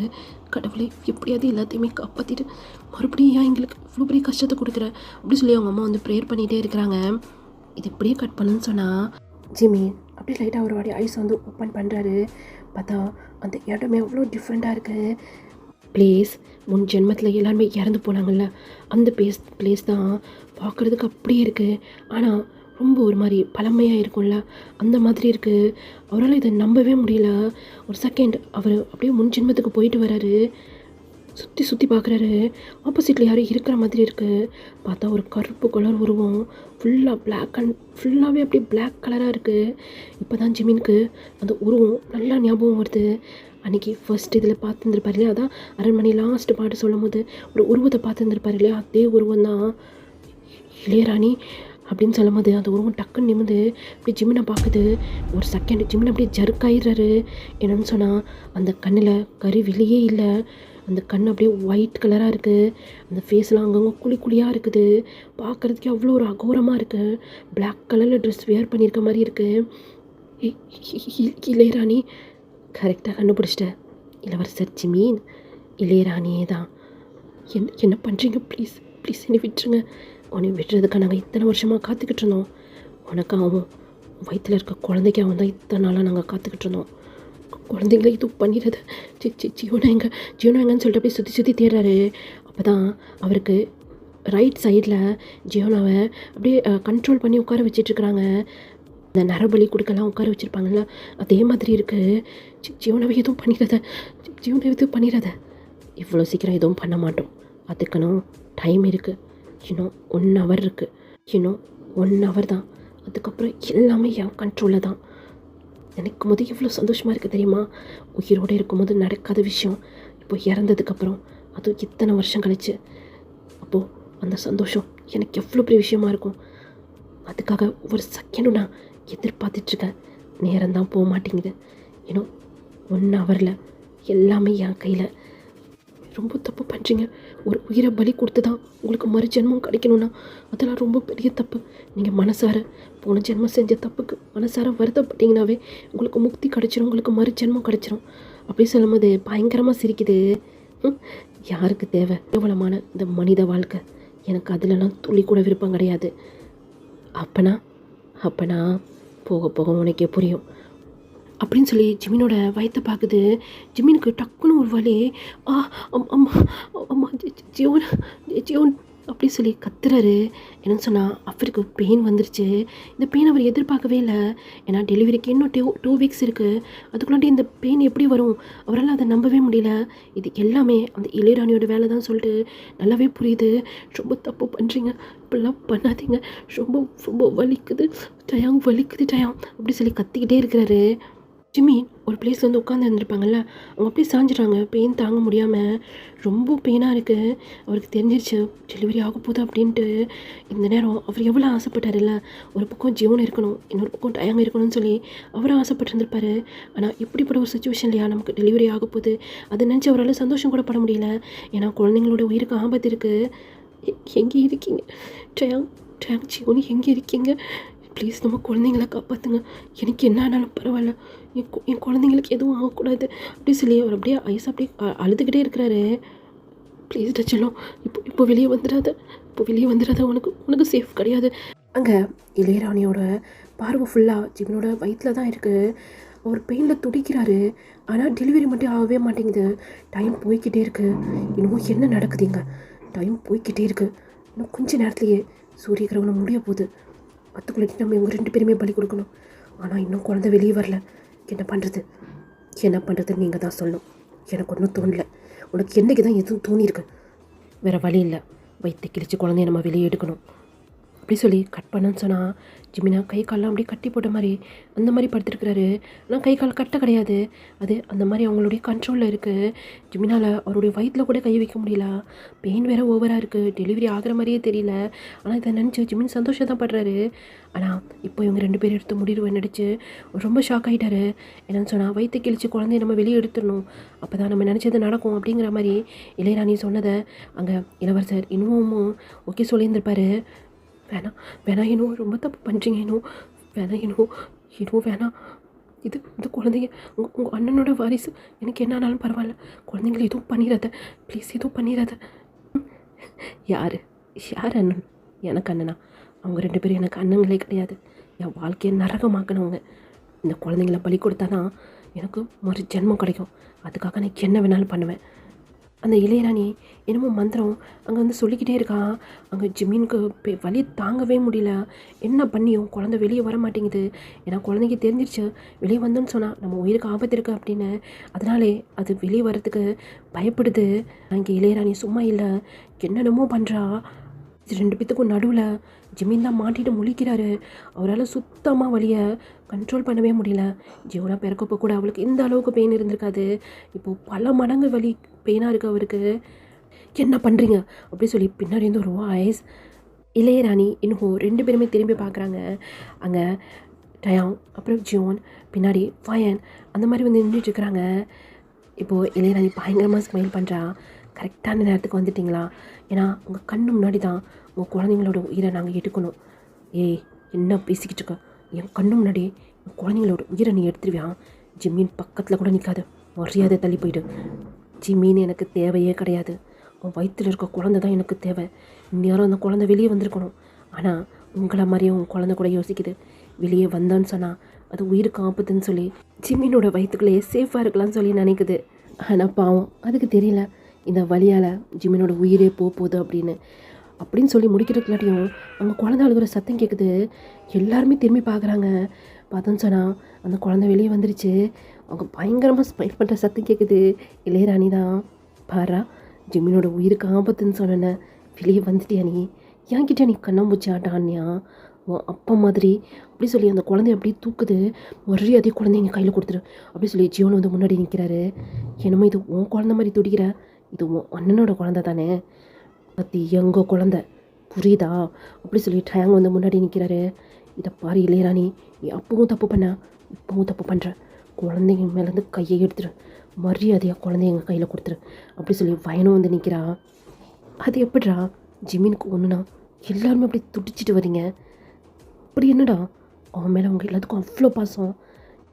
கடவுளே, எப்படியாவது எல்லாத்தையுமே காப்பாற்றிட்டு மறுபடியும் ஏன் எங்களுக்கு இவ்வளோ பெரிய கஷ்டத்தை கொடுக்குற அப்படி சொல்லி அவங்க அம்மா வந்து ப்ரேயர் பண்ணிகிட்டே இருக்கிறாங்க. இது இப்படியே கட் பண்ணுன்னு சொன்னால் ஜிமி அப்படியே லைட்டாக ஒரு வாடி ஐஸ் வந்து ஓப்பன் பண்ணுறாரு. பார்த்தா அந்த இடமே அவ்வளோ டிஃப்ரெண்ட்டாக இருக்குது. முன் ஜென்மத்தில் எல்லாருமே இறந்து போனாங்கல்ல, அந்த பிளேஸ் தான் பார்க்குறதுக்கு அப்படியே இருக்குது. ஆனால் ரொம்ப ஒரு மாதிரி பழமையாக இருக்கும்ல, அந்த மாதிரி இருக்குது. அவரால் இதை நம்பவே முடியல. ஒரு செகண்ட் அவர் அப்படியே முன் ஜென்மத்துக்கு போயிட்டு வராரு. சுற்றி பார்க்குறாரு. ஆப்போசிட்டில் யாரும் இருக்கிற மாதிரி இருக்குது. பார்த்தா ஒரு கருப்பு கலர் உருவம், ஃபுல்லாகவே அப்படியே பிளாக் கலராக இருக்குது. இப்போ தான் ஜிமினுக்கு அந்த உருவம் நல்லா ஞாபகம் வருது. அன்றைக்கி ஃபர்ஸ்ட் இதில் பார்த்துருந்துருப்பார் இல்லையா, அதான் அரண்மனை லாஸ்ட் பாட்டு சொல்லும் போது ஒரு உருவத்தை பார்த்துருந்துருப்பார் இல்லையா, அதே உருவம் தான் இளையராணி அப்படின்னு சொல்லும் போது அந்த உருவம் டக்குன்னு நிமிந்து அப்படி ஜிமினை பார்க்குது. ஒரு செகண்ட் ஜிமின் அப்படியே ஜர்க்காயிடுறாரு. என்னன்னு சொன்னால் அந்த கண்ணில் கறி வெளியே இல்லை. அந்த கண் அப்படியே ஒயிட் கலராக இருக்குது. அந்த ஃபேஸ்லாம் அங்கங்கே குழியாக இருக்குது. பார்க்குறதுக்கே அவ்வளோ ஒரு அகோரமாக இருக்குது. பிளாக் கலரில் ட்ரெஸ் வேர் பண்ணியிருக்க மாதிரி இருக்குது. இளையராணி, கரெக்டாக கண்டுபிடிச்சிட்டேன். இளவரசர் ஜிமீன் இளையராணியே தான். என்ன பண்ணுறீங்க? ப்ளீஸ் என்னை விட்டுருங்க. உன்னை விட்டுறதுக்காக நாங்கள் இத்தனை வருஷமாக காத்துக்கிட்டு இருந்தோம். உனக்காகவும் வயிற்றில் இருக்க குழந்தைக்காகவும் தான் இத்தனை நாளாக நாங்கள் காத்துக்கிட்டு இருந்தோம். குழந்தைங்கள இது பண்ணிடுறது. ஜியோனா எங்கன்னு சொல்லிட்டு அப்படியே சுற்றி தேடுறாரு. அப்போ தான் அவருக்கு ரைட் சைடில் ஜியோனாவை அப்படியே கண்ட்ரோல் பண்ணி உட்கார வச்சிட்ருக்குறாங்க. இந்த நரபலி கொடுக்கலாம் உட்கார வச்சுருப்பாங்கல்ல, அதே மாதிரி இருக்குது. ஜியோனாவை எதுவும் பண்ணிடாத. இவ்வளோ சீக்கிரம் எதுவும் பண்ண மாட்டோம். அதுக்கணும் டைம் இருக்குது. இன்னும் 1 hour இருக்குது. இன்னும் 1 hour தான். அதுக்கப்புறம் எல்லாமே என் கண்ட்ரோலில் தான். நினைக்கும் போது எவ்வளோ சந்தோஷமாக இருக்குது தெரியுமா? உயிரோடு இருக்கும்போது நடக்காத விஷயம் இப்போ இறந்ததுக்கப்புறம், அதுவும் இத்தனை வருஷம் கழிச்சு. அப்போது அந்த சந்தோஷம் எனக்கு எவ்வளோ பெரிய விஷயமா இருக்கும். அதுக்காக ஒரு செகண்டும் நான் எதிர்பார்த்துட்ருக்கேன். நேரம் தான் போக மாட்டேங்குது. ஏன்னோ 1 ஹவரில் எல்லாமே என் கையில். ரொம்ப தப்பு பண்ணுறீங்க. ஒரு உயிரை பலி கொடுத்து தான் உங்களுக்கு மறு ஜென்மம் கிடைக்கணும்னா அதெல்லாம் ரொம்ப பெரிய தப்பு. நீங்கள் மனசார போன ஜென்மம் செஞ்ச தப்புக்கு மனசார வருத்தப்பட்டீங்கன்னாவே உங்களுக்கு முக்தி கிடச்சிரும், உங்களுக்கு மறு ஜென்மம் கிடச்சிரும். அப்படி சொல்லும்போது பயங்கரமாக சிரிக்குது. யாருக்கு தேவை கேவலமான இந்த மனித வாழ்க்கை? எனக்கு அதிலலாம் துளி கூட விருப்பம் கிடையாது. அப்பனா அப்பனா போக போக உனக்கே புரியும் அப்படின்னு சொல்லி ஜிமினோட வயிற்ற பார்க்குது. ஜிமினுக்கு டக்குன்னு ஒரு வலி. ஆ அம்மா அம்மா ஜியோன் ஜியோன் அப்படி சொல்லி கத்துறாரு. என்னன்னு சொன்னால் அவருக்கு பெயின் வந்துருச்சு. இந்த பெயின் அவர் எதிர்பார்க்கவே இல்லை. ஏன்னா டெலிவரிக்கு இன்னும் 2 வீக்ஸ் இருக்குது. அதுக்குள்ளாட்டி இந்த பெயின் எப்படி வரும்? அவரால் அதை நம்பவே முடியல. இது எல்லாமே அந்த இளையராணியோட வேலை தான் சொல்லிட்டு நல்லாவே புரியுது. ரொம்ப தப்பு பண்ணுறீங்க, இப்படிலாம் பண்ணாதீங்க, ரொம்ப ரொம்ப வலிக்குது டயாங், வலிக்குது டயாங் அப்படி சொல்லி கத்திக்கிட்டே இருக்கிறாரு. ஜிம்மி ஒரு பிளேஸ் வந்து உட்காந்து இருந்திருப்பாங்கல்ல, அவங்க அப்படியே சாஞ்சிட்றாங்க. பெயின் தாங்க முடியாமல் ரொம்ப பெயினாக இருக்குது. அவருக்கு தெரிஞ்சிருச்சு டெலிவரி ஆக போகுது அப்படின்ட்டு. இந்த நேரம் அவர் எவ்வளோ ஆசைப்பட்டார்ல, ஒரு பக்கம் ஜீவன் இருக்கணும், இன்னொரு பக்கம் டயாங்க இருக்கணும்னு சொல்லி அவரும் ஆசைப்பட்டிருந்திருப்பாரு. ஆனால் இப்படிப்பட்ட ஒரு சுச்சுவேஷன்லையா நமக்கு டெலிவரி ஆக போகுது அதை நினச்சி அவரால் சந்தோஷம் கூட பட முடியல. ஏன்னா குழந்தைங்களோட உயிருக்கு ஆபத்து இருக்குது. எங்கே இருக்கீங்க டயாங்? டயாங் ஜீவன் எங்கே இருக்கீங்க? ப்ளீஸ் நம்ம குழந்தைங்கள காப்பாற்றுங்க. எனக்கு என்ன ஆனாலும் பரவாயில்ல, என் குழந்தைங்களுக்கு எதுவும் ஆகக்கூடாது அப்படி சொல்லி அவர் அப்படியே ஐஸ் அப்படியே அழுதுகிட்டே இருக்கிறாரு. ப்ளீஸ் டச்சலும் இப்போ வெளியே வந்துடாத, இப்போ வெளியே வந்துடாத, உனக்கு சேஃப் கிடையாது. அங்கே இளையராணியோட பார்வை ஃபுல்லாக ஜிவனோட வயிற்றில் தான் இருக்குது. அவர் பெயினில் துடிக்கிறாரு. ஆனால் டெலிவரி மட்டும் ஆகவே மாட்டேங்குது. டைம் போய்கிட்டே இருக்குது. இன்னும் என்ன நடக்குதுங்க? டைம் போய்கிட்டே இருக்குது. இன்னும் கொஞ்ச நேரத்துலேயே சூரிய கிரகணம் முடிய போகுது. அதுக்குள்ளே நம்ம இவங்க 2 பேருமே பலி கொடுக்கணும். ஆனால் இன்னும் குழந்தை வெளியே வரல. என்ன பண்ணுறதுன்னு நீங்கள் தான் சொல்லணும். எனக்கு ஒன்றும் தோணலை. உனக்கு என்றைக்கு தான் எதுவும் தோணியிருக்கு? வேறு வழி இல்லை, வயிற்று கிழிச்சு குழந்தைய நம்ம வெளியே எடுக்கணும் அப்படி சொல்லி கட் பண்ணன்னு சொன்னால் ஜிமினா கை காலெலாம் அப்படியே கட்டி போட்ட மாதிரி அந்த மாதிரி படுத்துருக்கிறாரு. ஆனால் கை கால் கட்ட கிடையாது, அது அந்த மாதிரி அவங்களுடைய கண்ட்ரோலில் இருக்குது. ஜிமினால் அவருடைய வயிற்றில் கூட கை வைக்க முடியல. பெயின் வேறு ஓவராக இருக்குது. டெலிவரி ஆகிற மாதிரியே தெரியல. ஆனால் இதை நினச்சி ஜிமின் சந்தோஷம் தான் படுறாரு. ஆனால் இப்போ இவங்க 2 பேர் எடுத்து முடிவு நடிச்சு ரொம்ப ஷாக் ஆகிட்டாரு. என்னென்னு சொன்னால் வயிற்று கிழிச்சு குழந்தைய நம்ம வெளியே எடுத்துடணும், அப்போ தான் நம்ம நினச்சது நடக்கும் அப்படிங்கிற மாதிரி இளையராணி சொன்னதை அங்கே இளவரசர் இன்னும் ஓகே சொல்லியிருந்திருப்பாரு. வேணாம் இன்னும் ரொம்ப தப்பு பண்ணுறீங்க, இன்னும் வேணாம். இந்த குழந்தைங்க உங்கள் அண்ணனோட வாரிசு. எனக்கு என்ன ஆனாலும் பரவாயில்ல, குழந்தைங்கள எதுவும் பண்ணிடாத ப்ளீஸ், எதுவும் பண்ணிடாத. யார் அண்ணன்? எனக்கு அண்ணனா? அவங்க 2 பேரும் எனக்கு அண்ணங்களே கிடையாது. என் வாழ்க்கையை நரகமாக்கினவங்க. இந்த குழந்தைங்கள பலி கொடுத்தா தான் எனக்கு மறு ஜென்மம் கிடைக்கும். அதுக்காக நான் என்ன வேணாலும் பண்ணுவேன். அந்த இளையராணி என்னமோ மந்திரம் அங்கே வந்து சொல்லிக்கிட்டே இருக்கான். அங்கே ஜிமினுக்கு வலி தாங்கவே முடியல. என்ன பண்ணியும் குழந்தை வெளியே வர மாட்டேங்குது. ஏன்னா குழந்தைக்கு தெரிஞ்சிருச்சு வெளியே வந்தோன்னு சொன்னால் நம்ம உயிருக்கு ஆபத்து இருக்குது அப்படின்னு. அதனாலே அது வெளியே வர்றதுக்கு பயப்படுது. அங்கே இளையராணி சும்மா இல்லை, என்னென்னமோ பண்ணுறா. 2 பேத்துக்கும் நடுவில் ஜிமின் தான் மாட்டிட்டு முழிக்கிறாரு. அவரால் சுத்தமாக வலியை கண்ட்ரோல் பண்ணவே முடியல. ஜீவனா பிறக்கப்போ கூட அவளுக்கு இந்த அளவுக்கு பெயின் இருந்திருக்காது. இப்போது பல மடங்கு வலி பெயினாக இருக்குது அவருக்கு. என்ன பண்ணுறீங்க அப்படி சொல்லி பின்னாடி இருந்து ஒரு வாய்ஸ். இளையராணி இன்னும் 2 பேருமே திரும்பி பார்க்குறாங்க. அங்கே டயாங் அப்புறம் ஜியோன் பின்னாடி ஃபயன் அந்த மாதிரி வந்து நின்றுட்டுருக்குறாங்க. இப்போது இளையராணி பயங்கரமாக ஸ்மைல் பண்ணுறா. கரெக்டான நேரத்துக்கு வந்துட்டிங்களா? ஏன்னா உங்கள் கண்ணு முன்னாடி தான் உங்கள் குழந்தைங்களோட உயிரை நாங்கள் எடுக்கணும். ஏய் என்ன பேசிக்கிட்டு இருக்க? என் கண்ணு முன்னாடி என் குழந்தைங்களோட உயிரை நீ எடுத்துருவியா? ஜிம்மின் பக்கத்தில் கூட நிற்காத, மரியாதை தள்ளி போயிடு. ஜிம்மின்னு எனக்கு தேவையே கிடையாது. உன் வயிற்றில் இருக்க குழந்தை தான் எனக்கு தேவை. இந்நேரம் அந்த குழந்தை வெளியே வந்திருக்கணும். ஆனால் உங்களை மாதிரியே உன் குழந்தை கூட யோசிக்குது. வெளியே வந்தான்னு சொன்னால் அது உயிருக்கு ஆபத்துன்னு சொல்லி ஜிம்மினோட வயிற்றுக்குள்ளேயே சேஃபாக இருக்கலாம்னு சொல்லி நினைக்குது. ஆனால் பாவம் அதுக்கு தெரியல இந்த வலியால் ஜிம்மினோட உயிரே போகுது அப்படின்னு சொல்லி முடிக்கிறதுக்காட்டியும் அவங்க குழந்தை அழுகிற சத்தம் கேட்குது. எல்லாருமே திரும்பி பார்க்குறாங்க. பார்த்தோன்னு சொன்னால் அந்த குழந்தை வெளியே வந்துருச்சு. அவங்க பயங்கரமாக ஸ்மைல் பண்ணுற சத்தம் கேட்குது. இளையராணி தான் பாரா, ஜிம்மினோட உயிருக்கு ஆபத்துன்னு சொன்னேன்னு வெளியே வந்துட்டியா நீ? என்கிட்ட நீ கண்ணாம்பூச்சி ஆட்டான்யா உன் அப்பா மாதிரி அப்படி சொல்லி அந்த குழந்தைய அப்படியே தூக்குது. அதே குழந்தைய எங்கள் கையில் கொடுத்துரு அப்படி சொல்லி ஜியோன் வந்து முன்னாடி நிற்கிறாரு. என்னமோ இது உன் குழந்த மாதிரி துடிக்கிற, இது உன் அண்ணனோட குழந்தை தானே? அது எங்கோ குழந்த புரியுதா அப்படி சொல்லி டயாங் வந்து முன்னாடி நிற்கிறாரு. இதை பாரு இளையராணி, நீ அப்பவும் தப்பு பண்ண, இப்பவும் தப்பு பண்ணுற. குழந்தைங்க மேலேருந்து கையை எடுத்துரு, மரியாதையாக குழந்தைய எங்கள் கையில் கொடுத்துரு அப்படி சொல்லி வயனும் வந்து நிற்கிறா. அது எப்படிடா ஜிமினுக்கு ஒன்றுனா எல்லாருமே அப்படி துடிச்சிட்டு வரீங்க? அப்படி என்னடா அவன் மேலே அவங்க எல்லாத்துக்கும் அவ்வளோ பாசம்?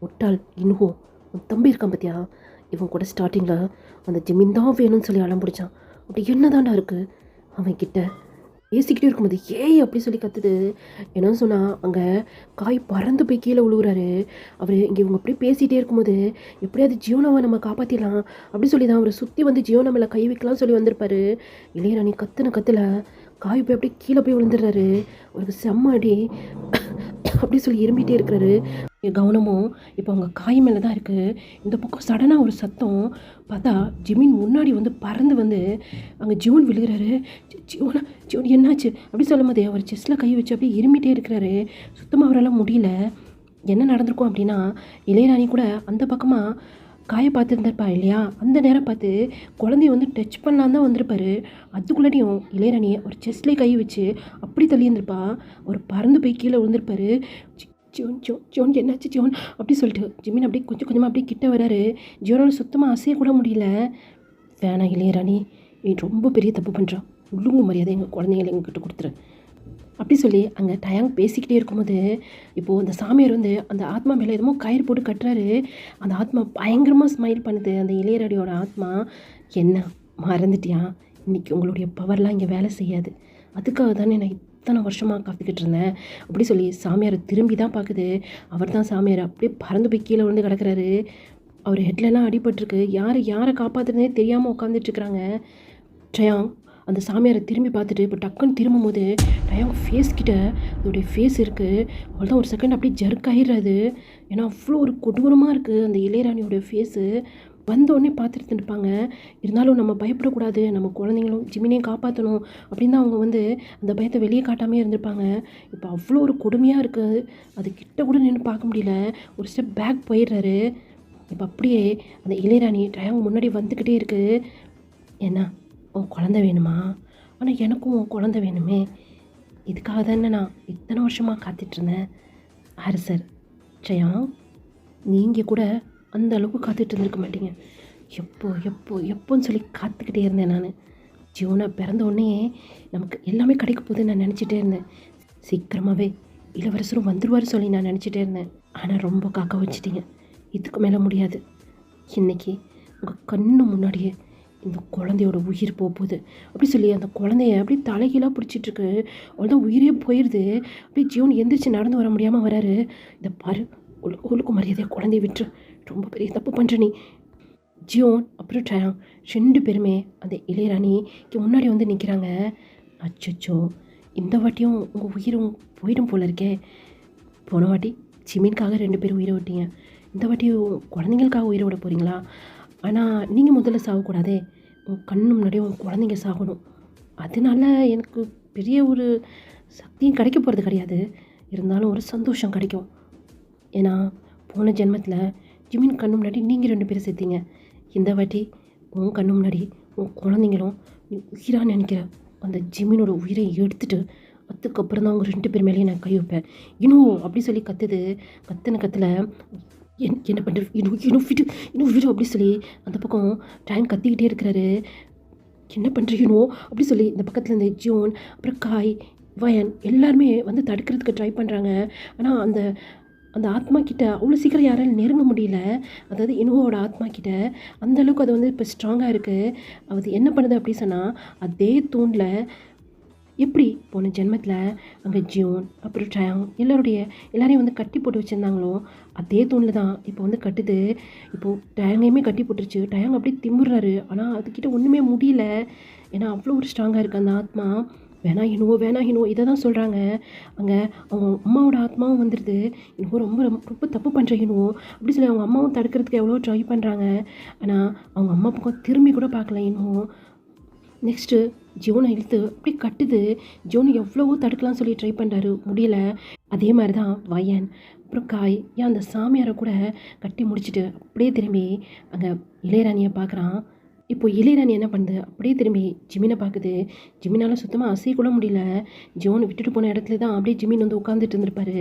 முட்டாள் இன்னும் உன் தம்பி இருக்கான் பார்த்தியா, இவன் கூட ஸ்டார்டிங்கில் அந்த ஜிமின் தான் வேணும்னு சொல்லி அடம் பிடிச்சான். அப்படி என்னதான்டா இருக்குது அவன் கிட்ட? பேசிக்கிட்டே இருக்கும்போது ஏய் அப்படி சொல்லி கத்துது. என்ன சொன்னால் அங்கே காய் பறந்து போய் கீழே விழுகுறாரு. அவர் இங்கே இவங்க அப்படியே பேசிகிட்டே இருக்கும்போது எப்படியாவது ஜியோனாவை நம்ம காப்பாற்றிடலாம் அப்படி சொல்லி தான் அவர் சுற்றி வந்து ஜியோனா மேலே கை வைக்கலாம்னு சொல்லி வந்திருப்பாரு. இளையராணி கத்துல காய் போய் அப்படியே கீழே போய் விழுந்துடுறாரு. ஒரு செம்ம அடி அப்படி சொல்லி இரும்பிகிட்டே இருக்கிறாரு. கவனமும் இப்போ அவங்க காய் மேலே தான் இருக்குது. இந்த பக்கம் சடனாக ஒரு சத்தம் பார்த்தா ஜிமின் முன்னாடி வந்து பறந்து வந்து அங்கே ஜியோன் விழுகிறாரு. ஜியோன் என்னாச்சு அப்படி சொல்லும் போதே அவர் செஸ்ட்டில் கை வச்சு அப்படியே இருமிட்டே இருக்கிறாரு. சுத்தமாக அவரால் முடியல. என்ன நடந்திருக்கும் அப்படின்னா இளையராணி கூட அந்த பக்கமாக காயை பார்த்துருந்துருப்பா இல்லையா, அந்த நேரம் பார்த்து குழந்தைய வந்து டச் பண்ணலான் தான் வந்திருப்பாரு. அதுக்குள்ளாடியும் இளையராணி ஒரு செஸ்ட்லேயே கை வச்சு அப்படி தள்ளியிருந்திருப்பா. அவர் பறந்து போய் கீழே விழுந்திருப்பாரு. ஜோன் ஜோன் ஜோன் என்னாச்சு ஜோன் அப்படி சொல்லிட்டு ஜிமின் அப்படியே கொஞ்சம் கொஞ்சமாக அப்படியே கிட்ட வராரு. ஜியோனால் சுத்தமாக அசையக்கூட முடியல. வேணாம் இளையராணி, நீ ரொம்ப பெரிய தப்பு பண்ணுறான், ஒழுங்கு மரியாதை எங்கள் குழந்தைங்களை எங்ககிட்ட கொடுத்துரு அப்படி சொல்லி அங்கே டயாங் பேசிக்கிட்டே இருக்கும்போது இப்போது அந்த சாமியார் வந்து அந்த ஆத்மா மேலே எதுமோ கயிறு போட்டு கட்டுறாரு. அந்த ஆத்மா பயங்கரமாக ஸ்மைல் பண்ணுது. அந்த இளையராணியோட ஆத்மா, என்ன மறந்துட்டியா, இன்றைக்கி உங்களுடைய பவர்லாம் இங்கே வேலை செய்யாது, அதுக்காக தானே நான் இத்தனை வருஷமாக காத்துக்கிட்டு இருந்தேன் அப்படி சொல்லி சாமியார் திரும்பி தான் பார்க்குது. அவர் தான் சாமியார். அப்படியே பறந்து போய் கீழே விழுந்து கிடக்கிறாரு. அவர் ஹெட்லலாம் அடிபட்டிருக்கு. யாரை காப்பாற்றுறதே தெரியாமல் உட்காந்துட்ருக்குறாங்க. டயாங் அந்த சாமியாரை திரும்பி பார்த்துட்டு இப்போ டக்குன்னு திரும்பும் போது டயாங் ஃபேஸ் கிட்ட அதோடைய ஃபேஸ் இருக்குது. அவள் தான் ஒரு செகண்ட் அப்படியே ஜர்க் ஆகிடுறாது. ஏன்னா அவ்வளோ ஒரு கொடூரமாக இருக்குது அந்த இளையராணியோட ஃபேஸு. வந்தோடனே பார்த்துட்டு இருப்பாங்க. இருந்தாலும் நம்ம பயப்படக்கூடாது, நம்ம குழந்தைங்களும் ஜிமினையும் காப்பாற்றணும் அப்படின்னு தான் அவங்க வந்து அந்த பயத்தை வெளியே காட்டாமே இருந்திருப்பாங்க. இப்போ அவ்வளோ ஒரு கொடுமையாக இருக்குது. அது கிட்ட கூட நின்று பார்க்க முடியல. ஒரு ஸ்டெப் பேக் போயிடுறாரு. இப்போ அப்படியே அந்த இளையராணி டயாங் முன்னாடி வந்துக்கிட்டே இருக்குது. என்ன உன் குழந்தை வேணுமா? ஆனால் எனக்கும் உன் குழந்தை வேணுமே, இதுக்காக தானே நான் இத்தனை வருஷமாக காத்துட்ருந்தேன். அரசர் டயாங், நீங்கள் கூட அந்த அளவுக்கு காத்துட்டு இருந்திருக்க மாட்டீங்க. எப்போன்னு சொல்லி காத்துக்கிட்டே இருந்தேன் நான். ஜியோனா பிறந்த உடனே நமக்கு எல்லாமே கிடைக்க போகுதுன்னு நான் நினச்சிட்டே இருந்தேன். சீக்கிரமாகவே இளவரசரும் வந்துடுவார் சொல்லி நான் நினச்சிட்டே இருந்தேன். ஆனால் ரொம்ப காக்க வச்சிட்டீங்க. இதுக்கு மேலே முடியாது. இன்றைக்கி உங்கள் கண்ணு முன்னாடியே இந்த குழந்தையோட உயிர் போகுது அப்படி சொல்லி அந்த குழந்தைய அப்படி தலைகீழாக பிடிச்சிட்ருக்கு. அவ்வளோதான் உயிரே போயிடுது. அப்படியே ஜியோன் எந்திரிச்சு நடந்து வர முடியாமல் வராரு. இதை பாரு, ஒழுக்கு மரியாதையாக குழந்தைய விட்டுரு, ரொம்ப பெரிய தப்பு பண்ணுற நீ. ஜியோன் அப்புறம் டயாங் 2 பேருமே அந்த இளையராணிக்கு முன்னாடி வந்து நிற்கிறாங்க. அச்சோ, இந்த வாட்டியும் உங்கள் உயிரும் போயிடும் போல இருக்கே. போன வாட்டி ஜிமின்காக 2 பேரும் உயிரை விட்டீங்க, இந்த வாட்டியும் குழந்தைங்களுக்காக உயிரை விட போகிறீங்களா? ஆனால் நீங்கள் முதல்ல சாகக்கூடாதே, உன் கண்ணு முன்னாடியே உன் குழந்தைங்க சாகணும். அதனால எனக்கு பெரிய ஒரு சக்தியும் கிடைக்க போகிறது கிடையாது. இருந்தாலும் ஒரு சந்தோஷம் கிடைக்கும். ஏன்னா போன ஜென்மத்தில் ஜிமின் கண்ணு முன்னாடி நீங்கள் 2 பேரும் சேர்த்தீங்க. இந்த வாட்டி உன் கண்ணு முன்னாடி உன் குழந்தைங்களும் நீ உயிராக நினைக்கிற அந்த ஜிமினோட உயிரை எடுத்துட்டு அதுக்கப்புறம் தான் அவங்க 2 பேர் மேலேயும் நான் கை வைப்பேன். இன்னும் அப்படி சொல்லி கத்துல என்ன பண்ணுறது, இன்னும் விடு அப்படி சொல்லி அந்த பக்கம் டேங்க் கத்திக்கிட்டே இருக்கிறாரு. என்ன பண்ணுறீனோ அப்படி சொல்லி இந்த பக்கத்தில் இந்த ஜியோன் அப்புறம் காய் வயன் எல்லாருமே வந்து தடுக்கிறதுக்கு ட்ரை பண்ணுறாங்க. ஆனால் அந்த அந்த ஆத்மா கிட்ட அவ்வளோ சீக்கிரம் யாராலும் நெருங்க முடியல. அதாவது இனுவோட ஆத்மா கிட்ட அந்தளவுக்கு அது வந்து இப்போ ஸ்ட்ராங்காக இருக்குது. அது என்ன பண்ணுது அப்படி சொன்னால், அதே தூணில் எப்படி போன ஜென்மத்தில் அங்கே ஜியோன் அப்புறம் டயாங் எல்லாரையும் வந்து கட்டி போட்டு வச்சுருந்தாங்களோ அதே தூணில் தான் இப்போ வந்து கட்டுது. இப்போது டயாங்கையுமே கட்டி போட்டுருச்சு. டயாங் அப்படியே திமுறாரு. ஆனால் அதுக்கிட்ட ஒன்றுமே முடியல. ஏன்னா அவ்வளோ ஒரு ஸ்ட்ராங்காக இருக்குது அந்த ஆத்மா. வேணா ஹினுவோ இதை தான் சொல்கிறாங்க. அங்கே அவங்க அம்மாவோட ஆத்மாவும் வந்துடுது. இன்னும் ரொம்ப ரொம்ப தப்பு பண்ணுற ஹினுவோ அப்படி சொல்லி அவங்க அம்மாவும் தடுக்கிறதுக்கு எவ்வளோ ட்ரை பண்ணுறாங்க. ஆனால் அவங்க அம்மா பக்கம் திரும்பி கூட பார்க்கல இன்னும். நெக்ஸ்ட்டு ஜியோனை இழுத்து அப்படி கட்டுது. ஜியோனை எவ்வளவோ தடுக்கலாம்னு சொல்லி ட்ரை பண்ணுறாரு, முடியல. அதே மாதிரி தான் வயன் அப்புறம் காய் அந்த சாமியாரை கூட கட்டி முடிச்சுட்டு அப்படியே திரும்பி அங்கே இளையராணியை பார்க்குறான். இப்போ இளையராணி என்ன பண்ணுது, அப்படியே திரும்பி ஜிமினை பார்க்குது. ஜிமினால சுத்தமாக அசைய கூட முடியல. ஜோன் விட்டுட்டு போன இடத்துல தான் அப்படியே ஜிமின் வந்து உட்காந்துட்டு இருந்திருப்பாரு.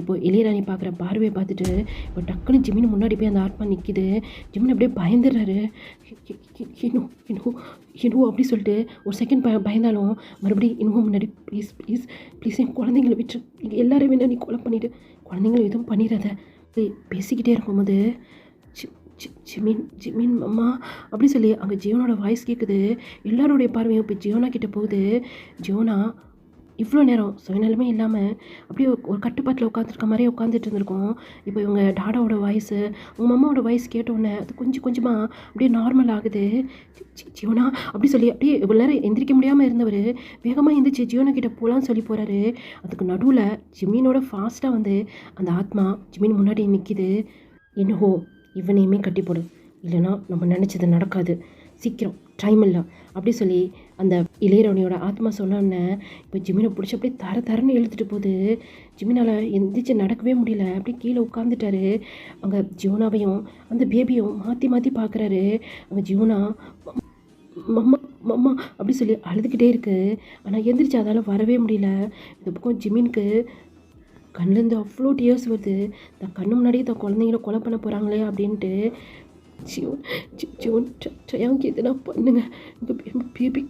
இப்போ இளையராணி பார்க்குற பார்வையை பார்த்துட்டு இப்போ டக்குன்னு ஜிமின் முன்னாடி போய் அந்த ஆத்மா நிற்கிது. ஜிமின் அப்படியே பயந்துடுறாரு. இன்னும் இன்னும் இன்னும் அப்படி சொல்லிட்டு ஒரு செகண்ட் பயந்தாலும் மறுபடியும் இன்னும் முன்னாடி ப்ளீஸ் ப்ளீஸ் ப்ளீஸ் என் குழந்தைங்கள விட்டு நீங்கள் எல்லாரும் வேணா நீ கொலை பண்ணிவிட்டு குழந்தைங்கள எதுவும் பண்ணிடாத பேசிக்கிட்டே இருக்கும்போது ஜிமின் ஜிமின் அம்மா அப்படி சொல்லி அங்கே ஜியோனோட வாய்ஸ் கேட்குது. எல்லாரோடைய பார்வையும் இப்போ ஜியோனா கிட்டே போகுது. ஜியோனா இவ்வளோ நேரம் சுயநலமே இல்லாமல் அப்படியே ஒரு கட்டுப்பாட்டில் உட்காந்துருக்க மாதிரியே உட்காந்துட்டு இருந்திருக்கோம். இப்போ இவங்க டாடாவோட வாய்ஸு உங்கள் அம்மாவோட வாய்ஸ் கேட்டோடனே அது கொஞ்சம் கொஞ்சமாக அப்படியே நார்மல் ஆகுது. ஜியோனா அப்படி சொல்லி அப்படியே இவ்வளோ நேரம் எந்திரிக்க முடியாமல் இருந்தவர் வேகமாக எந்திரிச்சு ஜியோனா கிட்டே போகலான்னு சொல்லி போகிறாரு. அதுக்கு நடுவில் ஜிமினோட ஃபாஸ்ட்டாக வந்து அந்த ஆத்மா ஜிமின் முன்னாடி நிற்கிது. என்னஹோ இவனையுமே கட்டி போடு, இல்லைன்னா நம்ம நினச்சது நடக்காது, சீக்கிரம் டைம் இல்லை அப்படி சொல்லி அந்த இளையராணியோட ஆத்மா சொன்னோன்னே இப்போ ஜிமினை பிடிச்சி அப்படியே தரன்னு இழுத்துட்டு போகுது. ஜிமினால் எந்திரிச்சு நடக்கவே முடியல. அப்படியே கீழே உட்காந்துட்டாரு. அங்கே ஜியோனாவையும் அந்த பேபியும் மாற்றி மாற்றி பார்க்குறாரு. அங்கே ஜியோனா மம்மா மம்மா அப்படி சொல்லி அழுதுகிட்டே இருக்கு. ஆனால் எந்திரிச்சு அதால் வரவே முடியல. இந்த பக்கம் ஜிமினுக்கு கண்ணிலேருந்து அவ்வளோ டியர்ஸ் வருது. தன் கண்ணு முன்னாடியே தன் குழந்தைங்கள கொலை பண்ண போகிறாங்களே அப்படின்ட்டு. ஜியோன் ஜியோன் ட்ரையாங்க எதுனா பண்ணுங்க, பேபி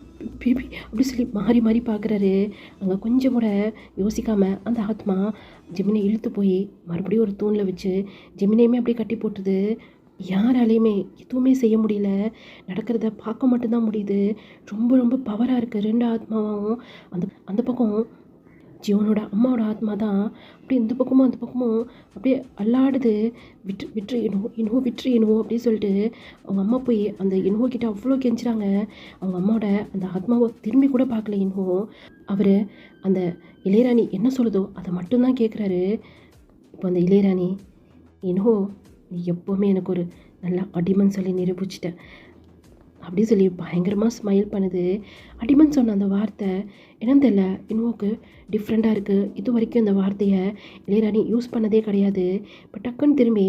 பேபி அப்படி சொல்லி மாறி மாறி பார்க்குறாரு. அங்கே கொஞ்சம் கூட யோசிக்காமல் அந்த ஆத்மா ஜெமினை இழுத்து போய் மறுபடியும் ஒரு தூணில் வச்சு ஜெமினையுமே அப்படியே கட்டி போட்டுது. யாராலையுமே எதுவுமே செய்ய முடியல. நடக்கிறத பார்க்க மட்டும்தான் முடியுது. ரொம்ப ரொம்ப பவராக இருக்குது ரெண்டு ஆத்மாவும். அந்த அந்த பக்கம் ஜியோனோட அம்மாவோட ஆத்மா தான் அப்படியே இந்த பக்கமும் அந்த பக்கமும் அப்படியே அல்லாடுது. விட்டுரு இனுவோ விட்டுரு இனுவோ அப்படின்னு சொல்லிட்டு அவங்க அம்மா போய் அந்த இனுவோ கிட்ட அவ்வளோ கெஞ்சுறாங்க. அவங்க அம்மாவோட அந்த ஆத்மாவை திரும்பி கூட பார்க்கல இனுவோ. அவர் அந்த இளையராணி என்ன சொல்லுதோ அதை மட்டும்தான் கேட்குறாரு. இப்போ அந்த இளையராணி, இனுவோ நீ எப்போவுமே எனக்கு ஒரு நல்ல அடிமன் சொல்லி நிரூபிச்சிட்டேன் அப்படி சொல்லி பயங்கரமாக ஸ்மைல் பண்ணுது. அடிமன் சொன்ன அந்த வார்த்தை என்னன்னு தெரியல, இனுவோக்கு டிஃப்ரெண்ட்டாக இருக்குது. இது வரைக்கும் இந்த வார்த்தையை இளையராணி யூஸ் பண்ணதே கிடையாது. இப்போ டக்குன்னு திரும்பி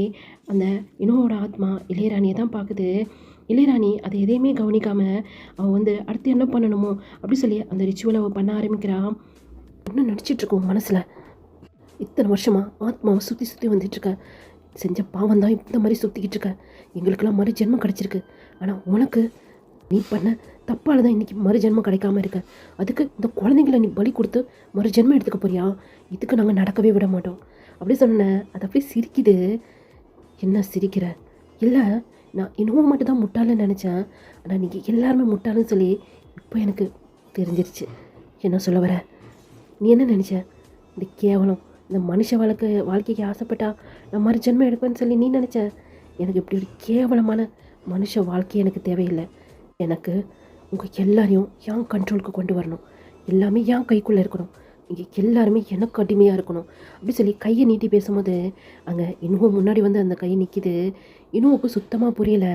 அந்த இனுவோட ஆத்மா இளையராணியை தான் பார்க்குது. இளையராணி அதை எதையுமே கவனிக்காமல் அவள் வந்து அடுத்து என்ன பண்ணணுமோ அப்படி சொல்லி அந்த ரிச்சுவலை அவள் பண்ண ஆரம்பிக்கிறான். இன்னும் நினச்சிட்ருக்கோம் மனசில், இத்தனை வருஷமாக ஆத்மாவை சுற்றி சுற்றி வந்துட்டுருக்க, செஞ்ச பாவம் தான் இந்த மாதிரி சுற்றிக்கிட்டு இருக்க, எங்களுக்கெல்லாம் மறு ஜென்மம் கிடச்சிருக்கு. ஆனால் உனக்கு நீ பண்ண தப்பால் தான் இன்றைக்கி மறு ஜென்மம் கிடைக்காம இருக்க. அதுக்கு இந்த குழந்தைங்கள நீ பலி கொடுத்து மறு ஜென்மம் எடுத்துக்க போறியா? இதுக்கு நாங்கள் நடக்கவே விட மாட்டோம் அப்படி சொன்னேன். அது அப்படியே சிரிக்குது. என்ன சிரிக்கிற? இல்லை, நான் இன்னும் மட்டும் தான் முட்டாளன்னு நினச்சேன். ஆனால் நீங்கள் எல்லாருமே முட்டாளுன்னு சொல்லி இப்போ எனக்கு தெரிஞ்சிருச்சு. என்ன சொல்ல வர? நீ என்ன நினச்ச? இந்த கேவலம் இந்த மனுஷ வாழ்க்கைக்கு ஆசைப்பட்டா நான் மறு ஜென்மம் எடுப்பேன்னு சொல்லி நீ நினச்ச? எனக்கு இப்படி ஒரு கேவலமான மனுஷ வாழ்க்கை எனக்கு தேவையில்லை. எனக்கு உங்கள் எல்லாரையும் என் கண்ட்ரோலுக்கு கொண்டு வரணும். எல்லாமே என் கைக்குள்ளே இருக்கணும். நீங்கள் எல்லாருமே எனக்கு அடிமையாக இருக்கணும் அப்படி சொல்லி கையை நீட்டி பேசும்போது அங்கே இன்னும் முன்னாடி வந்து அந்த கை நிற்கிது. இன்னும் சுத்தமாக புரியலை.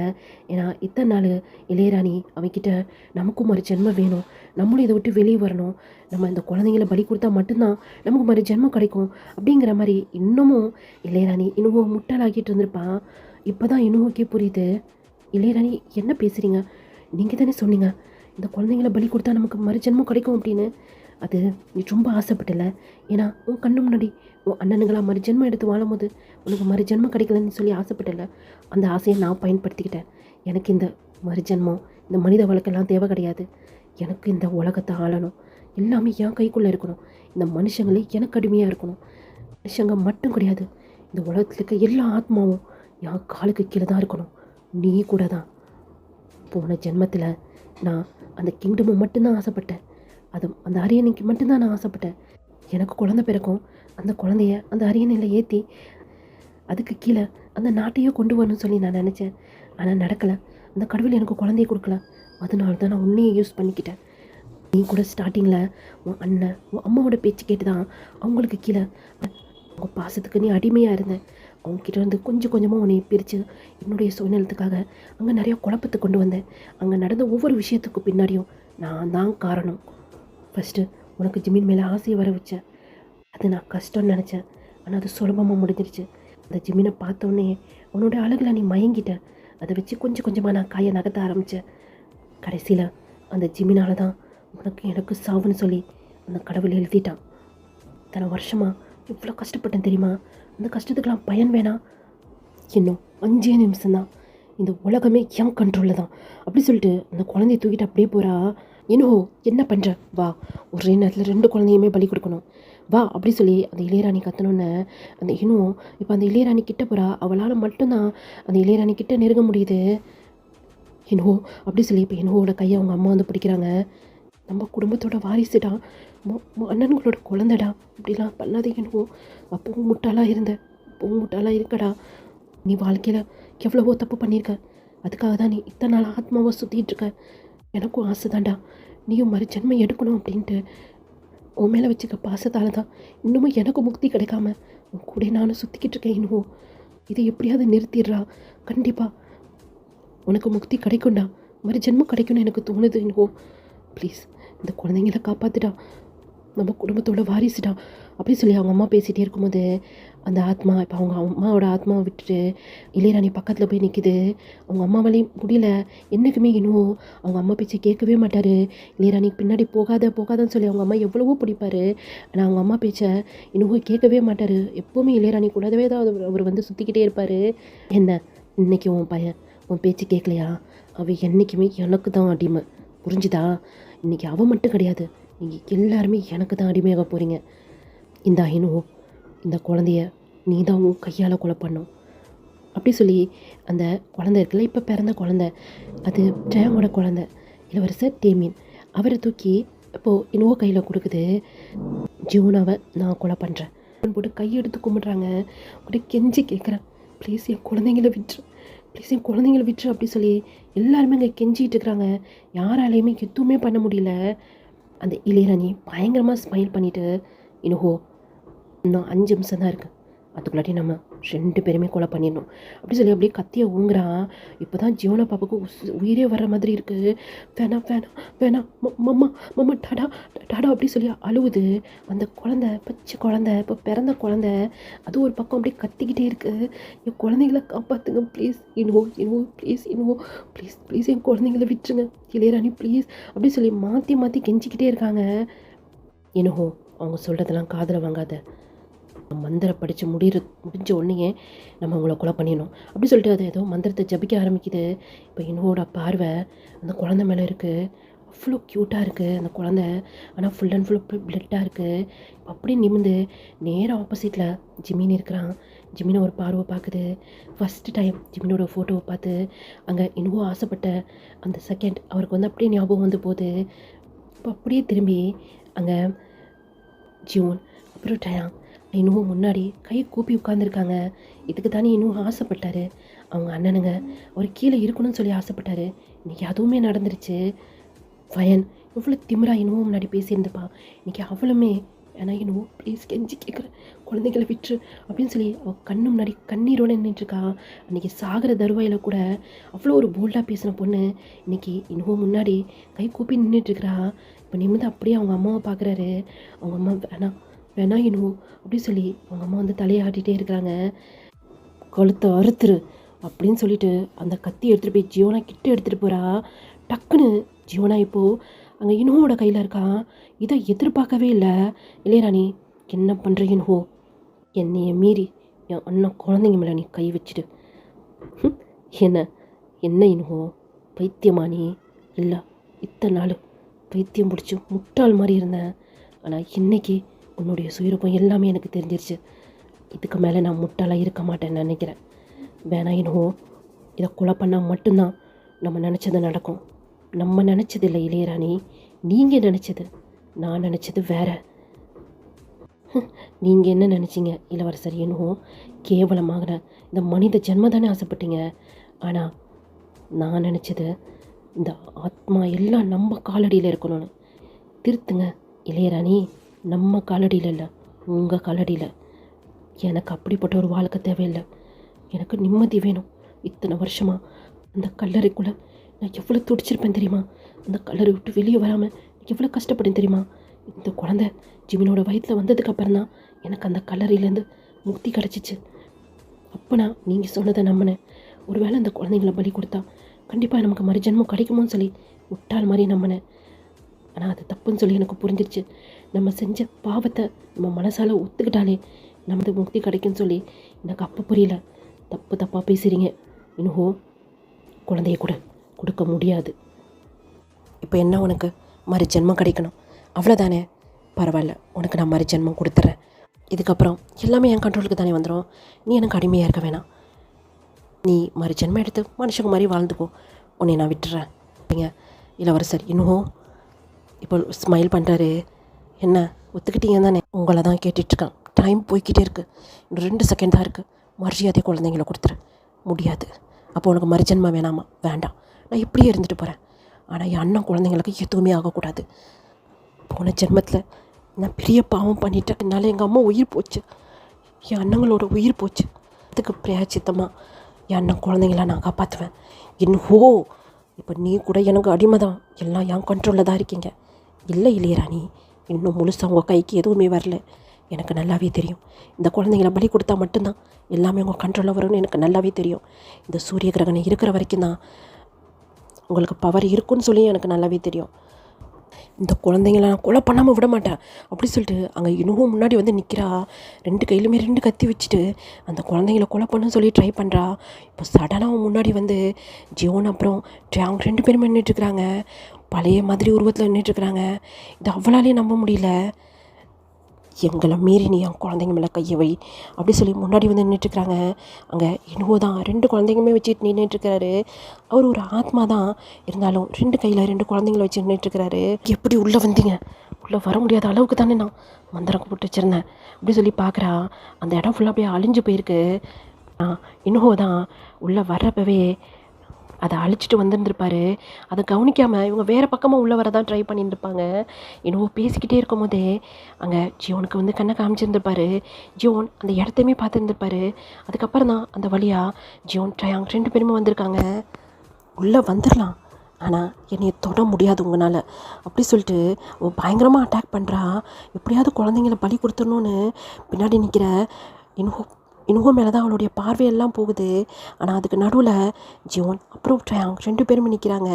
ஏன்னா இத்தனை நாள் இளையராணி அவன்கிட்ட நமக்கும் மறு ஜென்மம் வேணும், நம்மளும் இதை விட்டு வெளியே வரணும், நம்ம இந்த குழந்தைங்கள பலி கொடுத்தா மட்டும்தான் நமக்கு மறு ஜென்மம் கிடைக்கும் அப்படிங்கிற மாதிரி இன்னமும் இளையராணி இன்னும் முட்டாளாகிட்டு இருந்திருப்பான். இப்போ தான் இன்னும்க்கே புரியுது. இளையராணி என்ன பேசுகிறீங்க? நீங்கள் தானே சொன்னீங்க இந்த குழந்தைங்கள பலி கொடுத்தா நமக்கு மறு ஜென்மம் கிடைக்கும் அப்படின்னு. அது நீ ரொம்ப ஆசைப்பட்டல. ஏன்னா உன் கண்ணு முன்னாடி உன் அண்ணனுங்களாம் மறு ஜென்மம் எடுத்து வாழும்போது உனக்கு மறு ஜென்மம் கிடைக்கலன்னு சொல்லி ஆசைப்பட்டல. அந்த ஆசையை நான் பயன்படுத்திக்கிட்டேன். எனக்கு இந்த மறு ஜென்மம் இந்த மனித வழக்கெல்லாம் தேவை கிடையாது. எனக்கு இந்த உலகத்தை ஆளணும், எல்லாமே என் கைக்குள்ளே இருக்கணும், இந்த மனுஷங்களே எனக்கு அடிமையாக இருக்கணும். மனுஷங்க மட்டும் கிடையாது, இந்த உலகத்தில் இருக்க எல்லா ஆத்மாவும் என் காலுக்கு கீழே தான் இருக்கணும். நீ கூட தான். போன ஜென்மத்தில் நான் அந்த கிங்டமை மட்டும்தான் ஆசைப்பட்டேன். அது அந்த அரியணைக்கு மட்டும்தான் நான் ஆசைப்பட்டேன். எனக்கு குழந்தை பிறக்கும், அந்த குழந்தைய அந்த அரியணையில் ஏற்றி அதுக்கு கீழே அந்த நாட்டையே கொண்டு வரணும்னு சொல்லி நான் நினச்சேன். ஆனால் நடக்கலை. அந்த கடவுள் எனக்கு குழந்தைய கொடுக்கல. அதனால தான் நான் உன்னையே யூஸ் பண்ணிக்கிட்டேன். நீ கூட ஸ்டார்டிங்கில் உன் அண்ணன் உன் அம்மாவோட பேச்சு கேட்டு தான் அவங்களுக்கு கீழே அவங்க பாசத்துக்கு நீ அடிமையாக இருந்தேன். அவங்ககிட்ட இருந்து கொஞ்சம் கொஞ்சமாக உன்னை பிரித்து என்னுடைய சுயநலத்துக்காக அங்கே நிறைய குழப்பத்தை கொண்டு வந்தேன். அங்கே நடந்த ஒவ்வொரு விஷயத்துக்கு பின்னாடியும் நான் தான் காரணம். ஃபஸ்ட்டு உனக்கு ஜிமின் மேலே ஆசையை வர வச்சேன். அது நான் கஷ்டம்னு நினச்சேன். ஆனால் அது சுலபமாக முடிஞ்சிருச்சு. அந்த ஜிமினை பார்த்தோன்னே உன்னோட அழகில் நீ மயங்கிட்ட. அதை வச்சு கொஞ்சம் கொஞ்சமாக நான் கையை நகர்த்த ஆரம்பித்தேன். கடைசியில் அந்த ஜிமினால தான் உனக்கு எனக்கு சாவுன்னு சொல்லி அந்த கடவுள் எழுதிட்டான். இத்தனை வருஷமாக இவ்வளோ கஷ்டப்பட்டேன் தெரியுமா? அந்த கஷ்டத்துக்கெல்லாம் பயன் வேணாம். இன்னும் 5 நிமிஷம்தான், இந்த உலகமே என் கண்ட்ரோலில் தான் அப்படி சொல்லிட்டு அந்த குழந்தைய தூக்கிட்டு அப்படியே போகிறா. இன்னும் என்ன பண்ணுற, வா, ஒரே நேரத்தில் 2 குழந்தையுமே பலி கொடுக்கணும், வா அப்படி சொல்லி அந்த இளையராணி கத்தணுன்னு அந்த இன்னும் இப்போ அந்த இளையராணி கிட்ட போகிறா. அவளால் மட்டும்தான் அந்த இளையராணி கிட்ட நெருங்க முடியுது. இன்னும் அப்படி சொல்லி இப்போ இன்னோட கையை அவங்க அம்மா வந்து பிடிக்கிறாங்க. நம்ம குடும்பத்தோட வாரிசுடா, அண்ணன்களோட குழந்தைடா, இப்படிலாம் பண்ணாதீங்கன்னு அப்பவும் முட்டாளாக இருந்த, இப்பவும் முட்டாளாக இருக்கடா. நீ வாழ்க்கையில் எவ்வளவோ தப்பு பண்ணியிருக்க, அதுக்காக தான் நீ இத்தனை நாள் ஆத்மாவை சுற்றிட்டுருக்க. எனக்கும் ஆசை தான்டா, நீயும் மறு ஜென்மம் எடுக்கணும் அப்படின்ட்டு உன் மேலே வச்சுக்க பாசத்தால் தான் இன்னமும் எனக்கு முக்தி கிடைக்காம உன் கூட நானும் சுற்றிக்கிட்டு இருக்கேன். இன்னும் இதை எப்படியாவது நிறுத்திடுறா, கண்டிப்பாக உனக்கு முக்தி கிடைக்கும்டா, மறு ஜென்மம் கிடைக்கும்னு எனக்கு தோணுது. இன்னும் ப்ளீஸ் இந்த குழந்தைங்கள காப்பாற்றுடா, நம்ம குடும்பத்தோட வாரிசுடா அப்படி சொல்லி அவங்க அம்மா பேசிகிட்டே இருக்கும்போது அந்த ஆத்மா இப்போ அவங்க அம்மாவோட ஆத்மாவை விட்டுட்டு இளையராணி பக்கத்தில் போய் நிற்கிது. அவங்க அம்மாவாலையும் முடியல, என்றைக்குமே இன்னும் அவங்க அம்மா பேச்சை கேட்கவே மாட்டார். இளையராணிக்கு பின்னாடி போகாதன்னு சொல்லி அவங்க அம்மா எவ்வளவோ பிடிப்பார். ஆனால் அவங்க அம்மா பேச்சை இன்னும் கேட்கவே மாட்டார். எப்போவுமே இளையராணி கூடவே தான் அவர் வந்து சுற்றிக்கிட்டே இருப்பார். என்ன இன்னைக்கு உன் பையன் உன் பேச்சு கேட்கலையா? அவள் என்றைக்குமே எனக்கு தான் அடிமை, புரிஞ்சுதா? இன்றைக்கி அவள் மட்டும் கிடையாது, நீங்கள் எல்லாருமே எனக்கு தான் அடிமையாக போகிறீங்க. இன்னும் இந்த குழந்தைய நீ தான் உன் கையால் கொலை பண்ணும் அப்படி சொல்லி அந்த குழந்தை இருக்குல்ல, இப்போ பிறந்த குழந்தை, அது ஜெயமோட குழந்தை, இளவரசர் டேமியன், அவரை தூக்கி இப்போது இன்னும் கையில் கொடுக்குது. ஜியோனாவை நான் கொலை பண்ணுறேன் போட்டு கையெடுத்து கும்பிட்றாங்க. ஒரு கெஞ்சி கேட்குறேன், ப்ளீஸ் என் குழந்தைங்கள விட்டுரு, ப்ளீஸ் என் குழந்தைங்கள விட்டுரு அப்படி சொல்லி எல்லாருமே அங்கே கெஞ்சிகிட்டு இருக்கிறாங்க. யாராலையுமே எதுவுமே பண்ண முடியல. அந்த இளையராணி பயங்கரமாக ஸ்மைல் பண்ணிவிட்டு இன்னும் 5 நிமிஷம் தான் இருக்குது, அதுக்குள்ளாட்டி நம்ம 2 பேருமே கொலை பண்ணிடணும் அப்படி சொல்லி அப்படியே கத்தியை ஊங்குறான். இப்போ தான் ஜியோனா பாப்பாவுக்கு உயிரே வர்ற மாதிரி இருக்குது. வேணாம் வேணாம் வேணாம் மம்மா மம்மா டாடா டாடா அப்படி சொல்லி அழுவுது. அந்த குழந்தை, பச்சை குழந்தை, இப்போ பிறந்த குழந்தை, அது ஒரு பக்கம் அப்படியே கத்திக்கிட்டே இருக்குது. என் குழந்தைங்கள காப்பாற்றுங்க ப்ளீஸ், ப்ளீஸ் ப்ளீஸ் ப்ளீஸ் என் குழந்தைங்கள விட்டுருங்க இளையராணி ப்ளீஸ் அப்படி சொல்லி மாற்றி கெஞ்சிக்கிட்டே இருக்காங்க. அவங்க சொல்கிறதெல்லாம் காதில் வாங்காத, மந்திரம் படித்து முடிஞ்ச உடனே நம்ம அவங்கள கொலை பண்ணிடணும் அப்படி சொல்லிட்டு அது ஏதோ மந்திரத்தை ஜபிக்க ஆரம்பிக்குது. இப்போ என்னோட பார்வை அந்த குழந்தை மேலே இருக்குது. அவ்வளோ க்யூட்டாக இருக்குது அந்த குழந்தை, ஆனால் ஃபுல் அண்ட் ஃபுல் பிளட்டாக இருக்குது. இப்போ அப்படியே நிமிந்து நேராக ஆப்போசிட்டில் ஜிமின் இருக்கிறான். ஜிமினை ஒரு பார்வை பார்க்குது. ஃபஸ்ட்டு டைம் ஜிமினோட ஃபோட்டோவை பார்த்து அங்கே இன்னும் ஆசைப்பட்ட அந்த செகண்ட் அவருக்கு வந்து அப்படியே ஞாபகம் வந்து போகுது. இப்போ அப்படியே திரும்பி அங்கே ஜியோன் அப்புறம் டயாங் இன்னும் முன்னாடி கை கூப்பி உட்காந்துருக்காங்க. இதுக்கு தானே இன்னும் ஆசைப்பட்டார். அவங்க அண்ணனுங்க அவர் கீழே இருக்கணும்னு சொல்லி ஆசைப்பட்டார். இன்றைக்கி அதுவுமே நடந்துருச்சு. வயன் எவ்வளோ திமிரா இன்னும் முன்னாடி பேசியிருந்தப்பா, இன்றைக்கி அவளுமே ஏன்னா இன்னும் ப்ளீஸ் கெஞ்சி கேட்குறேன் குழந்தைங்களை விட்டுரு அப்படின்னு சொல்லி அவள் கண்ணு முன்னாடி கண்ணீரோடு நின்றுட்டுருக்கா. அன்றைக்கி சாகிற தருவாயில் கூட அவ்வளோ ஒரு போல்டாக பேசின பொண்ணு இன்றைக்கி இன்னும் முன்னாடி கை கூப்பி நின்றுட்டுருக்குறா. இப்போ நிமிந்து அப்படியே அவங்க அம்மாவை பார்க்குறாரு. அவங்க அம்மா வேணா இன்னும் அப்படி சொல்லி அவங்க அம்மா வந்து தலையை ஆட்டிகிட்டே இருக்கிறாங்க. கழுத்தை அறுத்துரு அப்படின்னு சொல்லிட்டு அந்த கத்தி எடுத்துகிட்டு போய் ஜியோனா கிட்ட எடுத்துகிட்டு போகிறா. டக்குன்னு ஜியோனா இப்போது அங்கே இனுவோட கையில் இருக்கான். இதை எதிர்பார்க்கவே இல்லை. இளையராணி என்ன பண்ணுறீங்கன்னு என்னைய மீறி என் அண்ணன் குழந்தைங்க மேலே நீ கை வச்சுடு. என்ன இனுவோ பைத்தியமா நீ? இல்லை, இத்தனை நாள் பைத்தியம் பிடிச்சி முட்டாள் மாதிரி இருந்தேன். ஆனால் இன்றைக்கி உன்னுடைய சுயரூபம் எல்லாமே எனக்கு தெரிஞ்சிருச்சு. இதுக்கு மேலே நான் முட்டாளாக இருக்க மாட்டேன்னு நினைக்கிறேன். வேணா இன்னும் இதை கொலை பண்ணால் மட்டும்தான் நம்ம நினச்சது நடக்கும். நம்ம நினச்சது இல்லை இளையராணி, நீங்கள் நினச்சது. நான் நினச்சது வேற. நீங்கள் என்ன நினச்சிங்க இளவரசர்? இன்னும் கேவலமாகிற இந்த மனித ஜென்ம தானே ஆசைப்பட்டீங்க. ஆனால் நான் நினச்சது இந்த ஆத்மா எல்லாம் நம்ம காலடியில் இருக்கணும்னு. திருத்துங்க இளையராணி, நம்ம காலடியில் இல்லை, உங்கள் காலடியில். எனக்கு அப்படிப்பட்ட ஒரு வாழ்க்கை தேவையில்லை. எனக்கு நிம்மதி வேணும். இத்தனை வருஷமாக அந்த கல்லறைக்குள்ளே நான் எவ்வளோ துடிச்சிருப்பேன் தெரியுமா? அந்த கல்லறை விட்டு வெளியே வராமல் எவ்வளோ கஷ்டப்பட்டேன் தெரியுமா? இந்த குழந்தை ஜிமினோட வயிற்றில் வந்ததுக்கப்புறம் தான் எனக்கு அந்த கல்லறையிலேருந்து முக்தி கிடச்சிச்சு. அப்போ நான் நீங்கள் சொன்னதை நம்பினேன். ஒருவேளை அந்த குழந்தைங்கள பலி கொடுத்தா கண்டிப்பாக நமக்கு மறுஜென்மம் கிடைக்குமோன்னு சொல்லி முட்டாள் மாதிரி நம்பினேன். ஆனால் அது தப்புன்னு சொல்லி எனக்கு புரிஞ்சிருச்சு. நம்ம செஞ்ச பாவத்தை நம்ம மனசால் ஒத்துக்கிட்டாலே நமது முக்தி கிடைக்கும்னு சொல்லி எனக்கு அப்போ புரியல. தப்பாக பேசுகிறீங்க. இன்னும் குழந்தைய கூட கொடுக்க முடியாது. இப்போ என்ன உனக்கு மறுஜென்மம் கிடைக்கணும் அவ்வளோதானே? பரவாயில்ல, உனக்கு நான் மறுஜென்மம் கொடுத்துட்றேன். இதுக்கப்புறம் எல்லாமே என் கண்ட்ரோலுக்கு தானே வந்துடும். நீ எனக்கு அடிமையாக இருக்க வேணாம். நீ மறுஜென்மம் எடுத்து மனுஷங்க மாதிரி வாழ்ந்துக்கோ. உன்னை நான் விட்டுறேன். இளவரசர் இன்னும் இப்போ ஸ்மைல் பண்ணுறாரு. என்ன ஒத்துக்கிட்டீங்க தானே? உங்களை தான் கேட்டுட்ருக்கான். டைம் போய்கிட்டே இருக்குது. இன்னும் 2 செகண்ட் தான் இருக்குது. மரியாதை குழந்தைங்கள கொடுத்துரு. முடியாது. அப்போ உனக்கு மறுஜென்மம் வேணாமா? வேண்டாம். நான் இப்படியே இருந்துட்டு போகிறேன். ஆனால் என் அண்ணன் குழந்தைங்களுக்கு எதுவுமே ஆகக்கூடாது. போன ஜென்மத்தில் நான் பெரிய பாவம் பண்ணிட்டேன். என்னால் எங்கள் அம்மா உயிர் போச்சு, என் அண்ணங்களோட உயிர் போச்சு. அதுக்கு பிராயச்சித்தமாக என் அண்ணன் குழந்தைங்கள நான் காப்பாற்றுவேன். இன்னும் இப்போ நீ கூட எனக்கு அடிமை தான். எல்லாம் என் கண்ட்ரோலில் தான் இருக்கீங்க. இல்லை இளையராணி, இன்னும் முழுசாக உங்கள் கைக்கு எதுவுமே வரல. எனக்கு நல்லாவே தெரியும். இந்த குழந்தைங்கள பலி கொடுத்தா மட்டும்தான் எல்லாமே உங்கள் கண்ட்ரோலில் வரும்னு எனக்கு நல்லாவே தெரியும். இந்த சூரிய கிரகணம் இருக்கிற வரைக்கும் தான் உங்களுக்கு பவர் இருக்குன்னு சொல்லி எனக்கு நல்லாவே தெரியும். இந்த குழந்தைங்கள நான் கொலை பண்ணாமல் விட மாட்டேன் அப்படி சொல்லிட்டு அங்கே இன்னும் முன்னாடி வந்து நிற்கிறா. 2 கையிலுமே 2 கத்தி வச்சுட்டு அந்த குழந்தைங்கள கொலை பண்ண சொல்லி ட்ரை பண்ணுறா. இப்போ சடனாக முன்னாடி வந்து ஜியோன் அப்புறம் அவங்க 2 பேருமே நின்றுட்டுருக்குறாங்க. பழைய மாதிரி உருவத்தில் நின்றுட்டுருக்குறாங்க. இது அவளாலேயே நம்ப முடியல. எங்களை மீறி நீ என் குழந்தைங்க மேலே கையை வை அப்படி சொல்லி முன்னாடி வந்து நின்றுட்டுருக்குறாங்க. அங்கே இன்னும் தான் 2 குழந்தைங்களுமே வச்சுட்டு நின்றுட்டுருக்கிறாரு. அவர் ஒரு ஆத்மா தான் இருந்தாலும் 2 கையில் 2 குழந்தைங்கள வச்சு நின்றுட்டுருக்கிறாரு. எப்படி உள்ளே வந்தீங்க? உள்ளே வர முடியாத அளவுக்கு தானே நான் மந்திரம் போட்டு வச்சுருந்தேன் அப்படி சொல்லி பார்க்குறா. அந்த இடம் ஃபுல்லாக அப்படியே அழிஞ்சு போயிருக்கு. இன்னும் தான் உள்ளே வர்றப்பவே அதை அழிச்சிட்டு வந்துருந்துருப்பாரு. அதை கவனிக்காமல் இவங்க வேறு பக்கமாக உள்ளே வர தான் ட்ரை பண்ணியிருந்துருப்பாங்க. இன்னும் பேசிக்கிட்டே இருக்கும் போதே அங்கே ஜியோனுக்கு வந்து கண்ணை காமிச்சிருந்துருப்பாரு. ஜியோன் அந்த இடத்தையுமே பார்த்துருந்துருப்பாரு. அதுக்கப்புறம் தான் அந்த வழியாக ஜியோன் ட்ரையாங் 2 பேருமே வந்திருக்காங்க. உள்ளே வந்துடலாம், ஆனால் என்னையை தொட முடியாது உங்களால் அப்படி சொல்லிட்டு பயங்கரமாக அட்டாக் பண்ணுறா. எப்படியாவது குழந்தைங்கள பலி கொடுத்துடணுன்னு பின்னாடி நிற்கிற இன்னும் மேலே தான் அவளுடைய பார்வையெல்லாம் போகுது. ஆனால் அதுக்கு நடுவில் ஜியோன் அப்புறம் ட்ரையாங் 2 பேருமே நிற்கிறாங்க.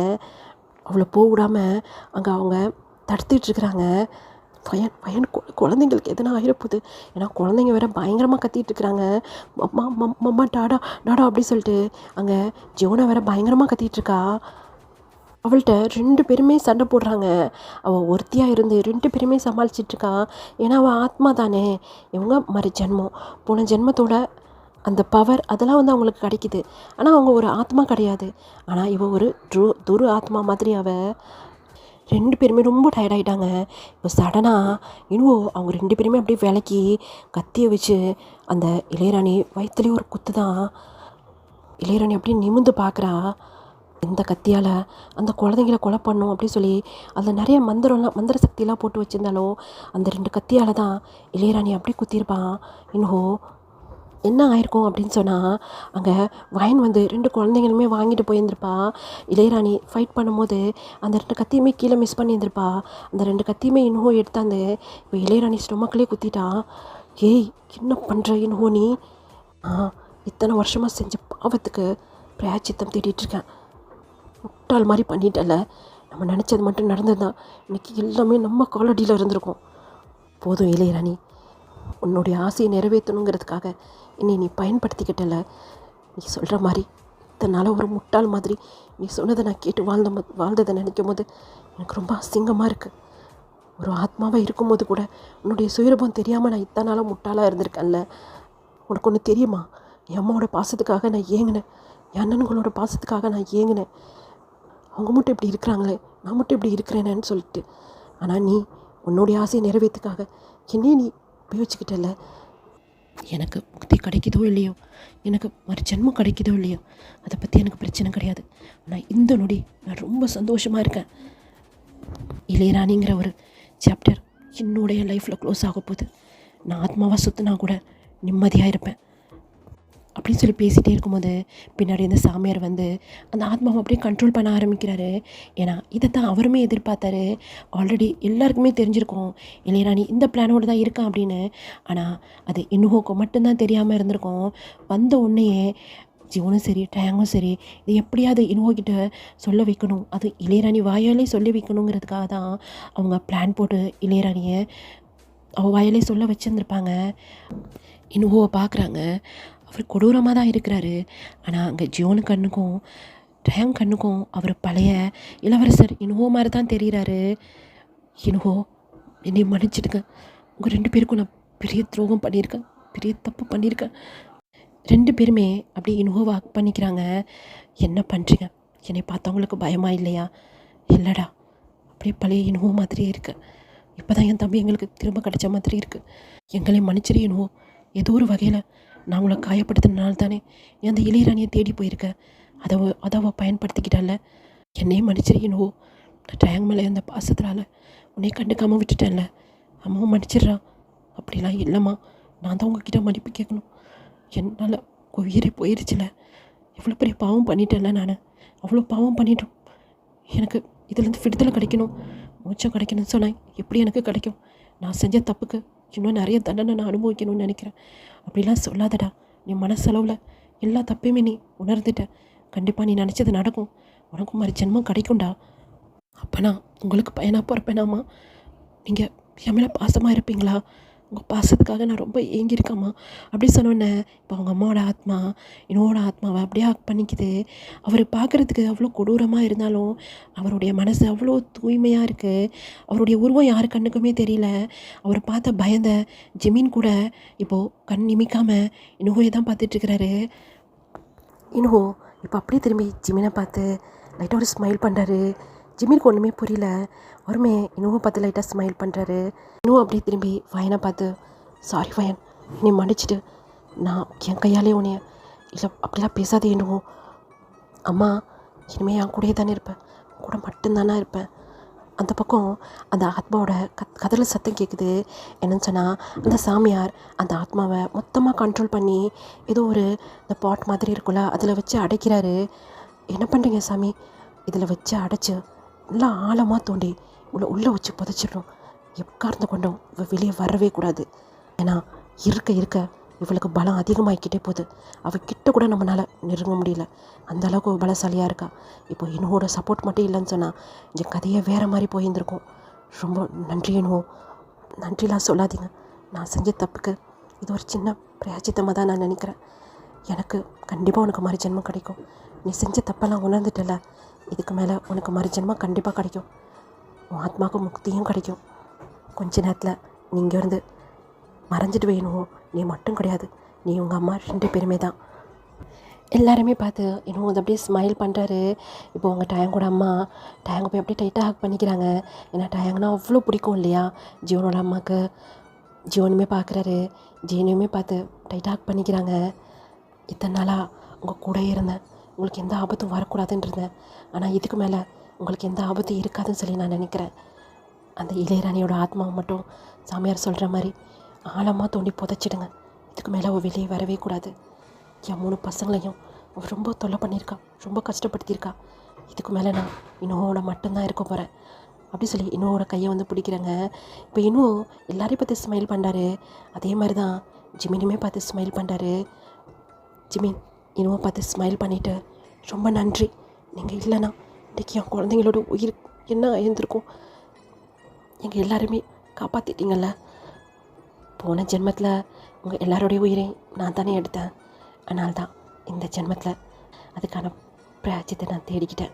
அவளை போக விடாமல் அங்கே அவங்க தடுத்துட்ருக்குறாங்க. பையன் குழந்தைங்களுக்கு எதனா ஆகிடப்போகுது. ஏன்னா குழந்தைங்க வேறு பயங்கரமாக கத்திகிட்ருக்குறாங்க. மம்மா டாடா டாடா அப்படி சொல்லிட்டு அங்கே ஜியோனை வேறு பயங்கரமாக கத்திகிட்ருக்கா. அவள்கிட்ட 2 பேருமே சண்டை போடுறாங்க. அவள் ஒருத்தியாக இருந்து 2 பேருமே சமாளிச்சிட்ருக்கா. ஏன்னா அவள் ஆத்மா தானே. இவங்க மறு ஜென்மம், போன ஜென்மத்தோட அந்த பவர் அதெல்லாம் வந்து அவங்களுக்கு கிடைக்கிது. ஆனால் அவங்க ஒரு ஆத்மா கிடையாது. ஆனால் இவள் ஒரு துரு ஆத்மா மாதிரி. அவள் 2 பேருமே ரொம்ப டயர்டாயிட்டாங்க. இப்போ சடனாக இன்னும் அவங்க 2 பேருமே அப்படியே விலக்கி கத்தியை வச்சு அந்த இளையராணி வயிற்றுலேயே ஒரு குத்து தான். இளையராணி அப்படியே நிமிர்ந்து பார்க்குறா. இந்த கத்தியால் அந்த குழந்தைங்கள கொலை பண்ணும் அப்படி சொல்லி அதில் நிறைய மந்திர சக்தியெல்லாம் போட்டு வச்சுருந்தாலும் அந்த 2 கத்தியால் தான் இளையராணி அப்படி குத்திருப்பான். இன்னும் என்ன ஆயிருக்கும் அப்படின்னு சொன்னால் அங்கே வயன் வந்து 2 குழந்தைங்களுமே வாங்கிட்டு போயிருந்திருப்பா. இளையராணி ஃபைட் பண்ணும்போது அந்த 2 கத்தியுமே கீழே மிஸ் பண்ணியிருந்திருப்பா. அந்த 2 கத்தியுமே இன்னும் எடுத்தாந்து இப்போ இளையராணி ஸ்டொமக்கிலே குத்திட்டா. ஏய், என்ன பண்ணுற இன்னும் நீ? இத்தனை வருஷமாக செஞ்ச பாவத்துக்கு பிராயச்சித்தம் தேடிட்டுருக்கேன். முட்டாள் மாதிரி பண்ணிட்டல. நம்ம நினச்சது மட்டும் நடந்ததுதான் இன்றைக்கி எல்லாமே நம்ம காலடியில் இருந்திருக்கோம். போதும் இளையராணி, உன்னுடைய ஆசையை நிறைவேற்றணுங்கிறதுக்காக என்னை நீ பயன்படுத்திக்கிட்டல. நீ சொல்கிற மாதிரி இத்தனை நாளாக ஒரு முட்டாள் மாதிரி நீ சொன்னதை நான் கேட்டு வாழ்ந்ததை நினைக்கும் போது எனக்கு ரொம்ப அசிங்கமாக இருக்குது. ஒரு ஆத்மாவாக இருக்கும்போது கூட உன்னுடைய சுயரூபம் தெரியாமல் நான் இத்தனை நாளாக முட்டாளாக இருந்திருக்கேன்ல. உனக்கு ஒன்று தெரியுமா? என் அம்மாவோட பாசத்துக்காக நான் ஏங்கினேன், என் அண்ணனுங்களோட பாசத்துக்காக நான் ஏங்கினேன். அவங்க மட்டும் இப்படி இருக்கிறாங்களே, நான் மட்டும் இப்படி இருக்கிறேனேன்னு சொல்லிட்டு. ஆனால் நீ உன்னுடைய ஆசையை நிறைவேற்றுக்காக என்னையே நீ உபயோகிச்சுக்கிட்டல. எனக்கு முக்தி கிடைக்குதோ இல்லையோ, எனக்கு மறு ஜென்மம் கிடைக்குதோ இல்லையோ, அதை பற்றி எனக்கு பிரச்சனை கிடையாது. ஆனால் இந்த நொடி நான் ரொம்ப சந்தோஷமாக இருக்கேன். இளையராணிங்கிற ஒரு சாப்டர் என்னுடைய லைஃப்பில் க்ளோஸ் ஆக போகுது. நான் ஆத்மாவாக சுற்றினா கூட நிம்மதியாக இருப்பேன் அப்படின்னு சொல்லி பேசிகிட்டே இருக்கும்போது பின்னாடி இந்த சாமியார் வந்து அந்த ஆத்மாவை அப்படியே கண்ட்ரோல் பண்ண ஆரம்பிக்கிறாரு. ஏன்னா இதை தான் அவருமே எதிர்பார்த்தாரு. ஆல்ரெடி எல்லாருக்குமே தெரிஞ்சிருக்கும் இளையராணி இந்த பிளானோடு தான் இருக்கான் அப்படின்னு. ஆனால் அது இன்னும் மட்டும்தான் தெரியாமல் இருந்திருக்கும். வந்த உடனேயே ஜீவனும் சரி டயாங்கும் சரி இதை எப்படியாவது இனுவோகிட்ட சொல்ல வைக்கணும், அது இளையராணி வாயாலே சொல்லி வைக்கணுங்கிறதுக்காக தான் அவங்க பிளான் போட்டு இளையராணியை அவள் வாயாலே சொல்ல வச்சுருந்துருப்பாங்க. இனுவோவை பார்க்குறாங்க, அவர் கொடூரமாக தான் இருக்கிறாரு. ஆனால் அங்கே ஜியோனு கண்ணுக்கும் டயாங் கண்ணுக்கும் அவர் பழைய இளவரசர் இனுவோ மாதிரி தான் தெரிகிறாரு. இனுவோ, என்னை மன்னிச்சிடுங்க, உங்கள் 2 பேருக்கும் நான் பெரிய துரோகம் பண்ணியிருக்கேன், பெரிய தப்பு பண்ணியிருக்கேன். 2 பேருமே அப்படியே இனுவோவை ஹக் பண்ணிக்கிறாங்க. என்ன பண்ணுறீங்க, என்னை பார்த்தவங்களுக்கு பயமா இல்லையா? இல்லைடா, அப்படியே பழைய இனுவோ மாதிரியே இருக்கு. இப்போ தான் என் தம்பி எங்களுக்கு திரும்ப கிடைச்ச மாதிரி இருக்குது. எங்களை மன்னிச்சிரு இனுவோ, ஏதோ ஒரு வகையில் நான் உங்களை காயப்படுத்தினால தானே நீ அந்த இளையராணியை தேடி போயிருக்க. அதை அவள் பயன்படுத்திக்கிட்டால. என்னையும் மன்னிச்சிரு இனுவோ, நான் டயாங் மேலே அந்த பாசத்தினால உன்னை கண்டுக்காமல் விட்டுட்டேன்ல. அம்மாவும் மன்னிச்சிடுறா. அப்படிலாம் இல்லைம்மா, நான் தான் உங்ககிட்ட மன்னிப்பு கேட்கணும். என்னால் உயிரே போயிடுச்சுல, எவ்வளோ பெரிய பாவம் பண்ணிட்டேன்ல நான். அவ்வளோ பாவம் பண்ணிட்டோம். எனக்கு இதுலேருந்து விடுதலை கிடைக்கணும், மூச்சம் கிடைக்கணும்னு சொன்னேன். எப்படி எனக்கு கிடைக்கும்? நான் செஞ்ச தப்புக்கு இன்னும் நிறைய தண்டனை நான் அனுபவிக்கணும்னு நினைக்கிறேன். அப்படிலாம் சொல்லாதடா. நீ மனசளவில் எல்லா தப்பையுமே நீ உணர்ந்துட்ட. கண்டிப்பாக நீ நினச்சது நடக்கும். உனக்கும் மாதிரி ஜென்மம் கிடைக்கும்டா. அப்போ நான் உங்களுக்கு பையனாக பிறப்பேனாம்மா? நீங்கள் என் மேலே பாசமாக இருப்பீங்களா? உங்கள் பாசத்துக்காக நான் ரொம்ப ஏங்கியிருக்கேம்மா அப்படி சொன்னோன்னே இப்போ அவங்க அம்மாவோட ஆத்மா என்னோட ஆத்மாவை அப்படியே ஹக் பண்ணிக்குது. அவர் பார்க்குறதுக்கு அவ்வளோ கொடூரமாக இருந்தாலும் அவருடைய மனசு அவ்வளோ தூய்மையாக இருக்குது. அவருடைய உருவம் யார் கண்ணுக்குமே தெரியல. அவர் பார்த்த பயந்த ஜெமீன் கூட இப்போது கண் நிமிக்காமல் இனுவோயை தான் பார்த்துட்ருக்கிறாரு. இனுவோ இப்போ அப்படியே திரும்பி ஜிமினை பார்த்து லைட்டாக ஒரு ஸ்மைல் பண்ணுறாரு. ஜிமினுக்கு ஒன்றுமே புரியல. அவருமே இனுவை பார்த்து லைட்டாக ஸ்மைல் பண்ணுறாரு. இன்னும் அப்படியே திரும்பி வயனை பார்த்து, சாரி வயன், நீ மன்னிச்சிட்டு, நான் என் கையாலே உன்னைய இல்லை அப்படிலாம் பேசாதே என்னவோ. அம்மா இனிமேல் என் கூடயே தானே இருப்பேன், கூட மட்டும்தானே இருப்பேன். அந்த பக்கம் அந்த ஆத்மாவோட கதறல் சத்தம் கேட்குது. என்னன்னு சொன்னால் அந்த சாமியார் அந்த ஆத்மாவை மொத்தமாக கண்ட்ரோல் பண்ணி ஏதோ ஒரு இந்த பாட் மாதிரி இருக்குல்ல அதில் வச்சு அடைக்கிறாரு. என்ன பண்ணுறீங்க சாமி? இதில் வச்சு அடைச்சி நல்லா ஆழமாக தோண்டி உள்ளே வச்சு புதைச்சிடணும். எக்கார்ந்து கொண்டும் இவள் வெளியே வரவே கூடாது. ஏன்னா இருக்க இருக்க இவளுக்கு பலம் அதிகமாகிக்கிட்டே போகுது. அவள் கிட்ட கூட நம்மளால் நெருங்க முடியல. அந்த அளவுக்கு பலசாலியாக இருக்கா. இப்போ என்னோட சப்போர்ட் மட்டும் இல்லைன்னு சொன்னால் என் கதையை வேறு மாதிரி போயிருந்திருக்கும். ரொம்ப நன்றி என்னவோ. நன்றிலாம் சொல்லாதீங்க. நான் செஞ்ச தப்புக்கு இது ஒரு சின்ன பிரயாச்சித்தமாக தான் நான் நினைக்கிறேன். எனக்கு கண்டிப்பாக உனக்கு மறு ஜென்மம் கிடைக்கும். நீ செஞ்ச தப்பெல்லாம் உணர்ந்துட்டல, இதுக்கு மேலே உனக்கு மறு ஜென்மம் கண்டிப்பாக கிடைக்கும். உன் ஆத்மாவுக்கு முக்தியும் கிடைக்கும். கொஞ்ச நேரத்தில் நீங்கள் இருந்து மறைஞ்சிட்டு வேணும். நீ மட்டும் கிடையாது, நீ உங்கள் அம்மா 2 பேருமே தான். எல்லாருமே பார்த்து இன்னும் அது அப்படியே ஸ்மைல் பண்ணுறாரு. இப்போ உங்கள் டயாங்கோட அம்மா டயாங்கை போய் அப்படியே டைட்டாக ஹக் பண்ணிக்கிறாங்க. ஏன்னா டயாங்கன்னா அவ்வளோ பிடிக்கும் இல்லையா ஜியோனோட அம்மாவுக்கு. ஜியோனுமே பார்க்குறாரு, ஜீனுமே பார்த்து டைட்டாக ஹக் பண்ணிக்கிறாங்க. இத்தனை நாளாக உங்கள் கூட இருந்தேன், உங்களுக்கு எந்த ஆபத்தும் வரக்கூடாதுன்னு இருந்தேன். ஆனால் இதுக்கு மேலே உங்களுக்கு எந்த ஆபத்தும் இருக்காதுன்னு சொல்லி நான் நினைக்கிறேன். அந்த இளையராணியோட ஆத்மாவை மட்டும் சாமியார் சொல்கிற மாதிரி ஆழமாக தோண்டி புதைச்சிடுங்க. இதுக்கு மேலே அவள் வெளியே வரவே கூடாது. என் 3 பசங்களையும் அவள் ரொம்ப தொல்லை பண்ணியிருக்கா, ரொம்ப கஷ்டப்படுத்தியிருக்கா. இதுக்கு மேலே நான் இன்னோட மட்டும்தான் இருக்க போகிறேன் அப்படி சொல்லி இன்னோட கையை வந்து பிடிக்கிறாங்க. இப்போ இன்னும் எல்லாரையும் பார்த்து ஸ்மைல் பண்ணுறாரு. அதே மாதிரி தான் ஜிமினுமே பார்த்து ஸ்மைல் பண்ணுறாரு. ஜிமின் இன்னும் பார்த்து ஸ்மைல் பண்ணிவிட்டு, ரொம்ப நன்றி, நீங்கள் இல்லைன்னா இன்றைக்கி என் குழந்தைங்களோட உயிர் என்ன ஆயிருந்திருக்கும். எங்கள் எல்லாருமே காப்பாற்றிட்டீங்கள்ல. போன ஜென்மத்தில் உங்கள் எல்லாரோடைய உயிரையும் நான் தானே எடுத்தேன். அதனால தான் இந்த ஜென்மத்தில் அதுக்கான பிராயச்சித்தை நான் தேடிக்கிட்டேன்.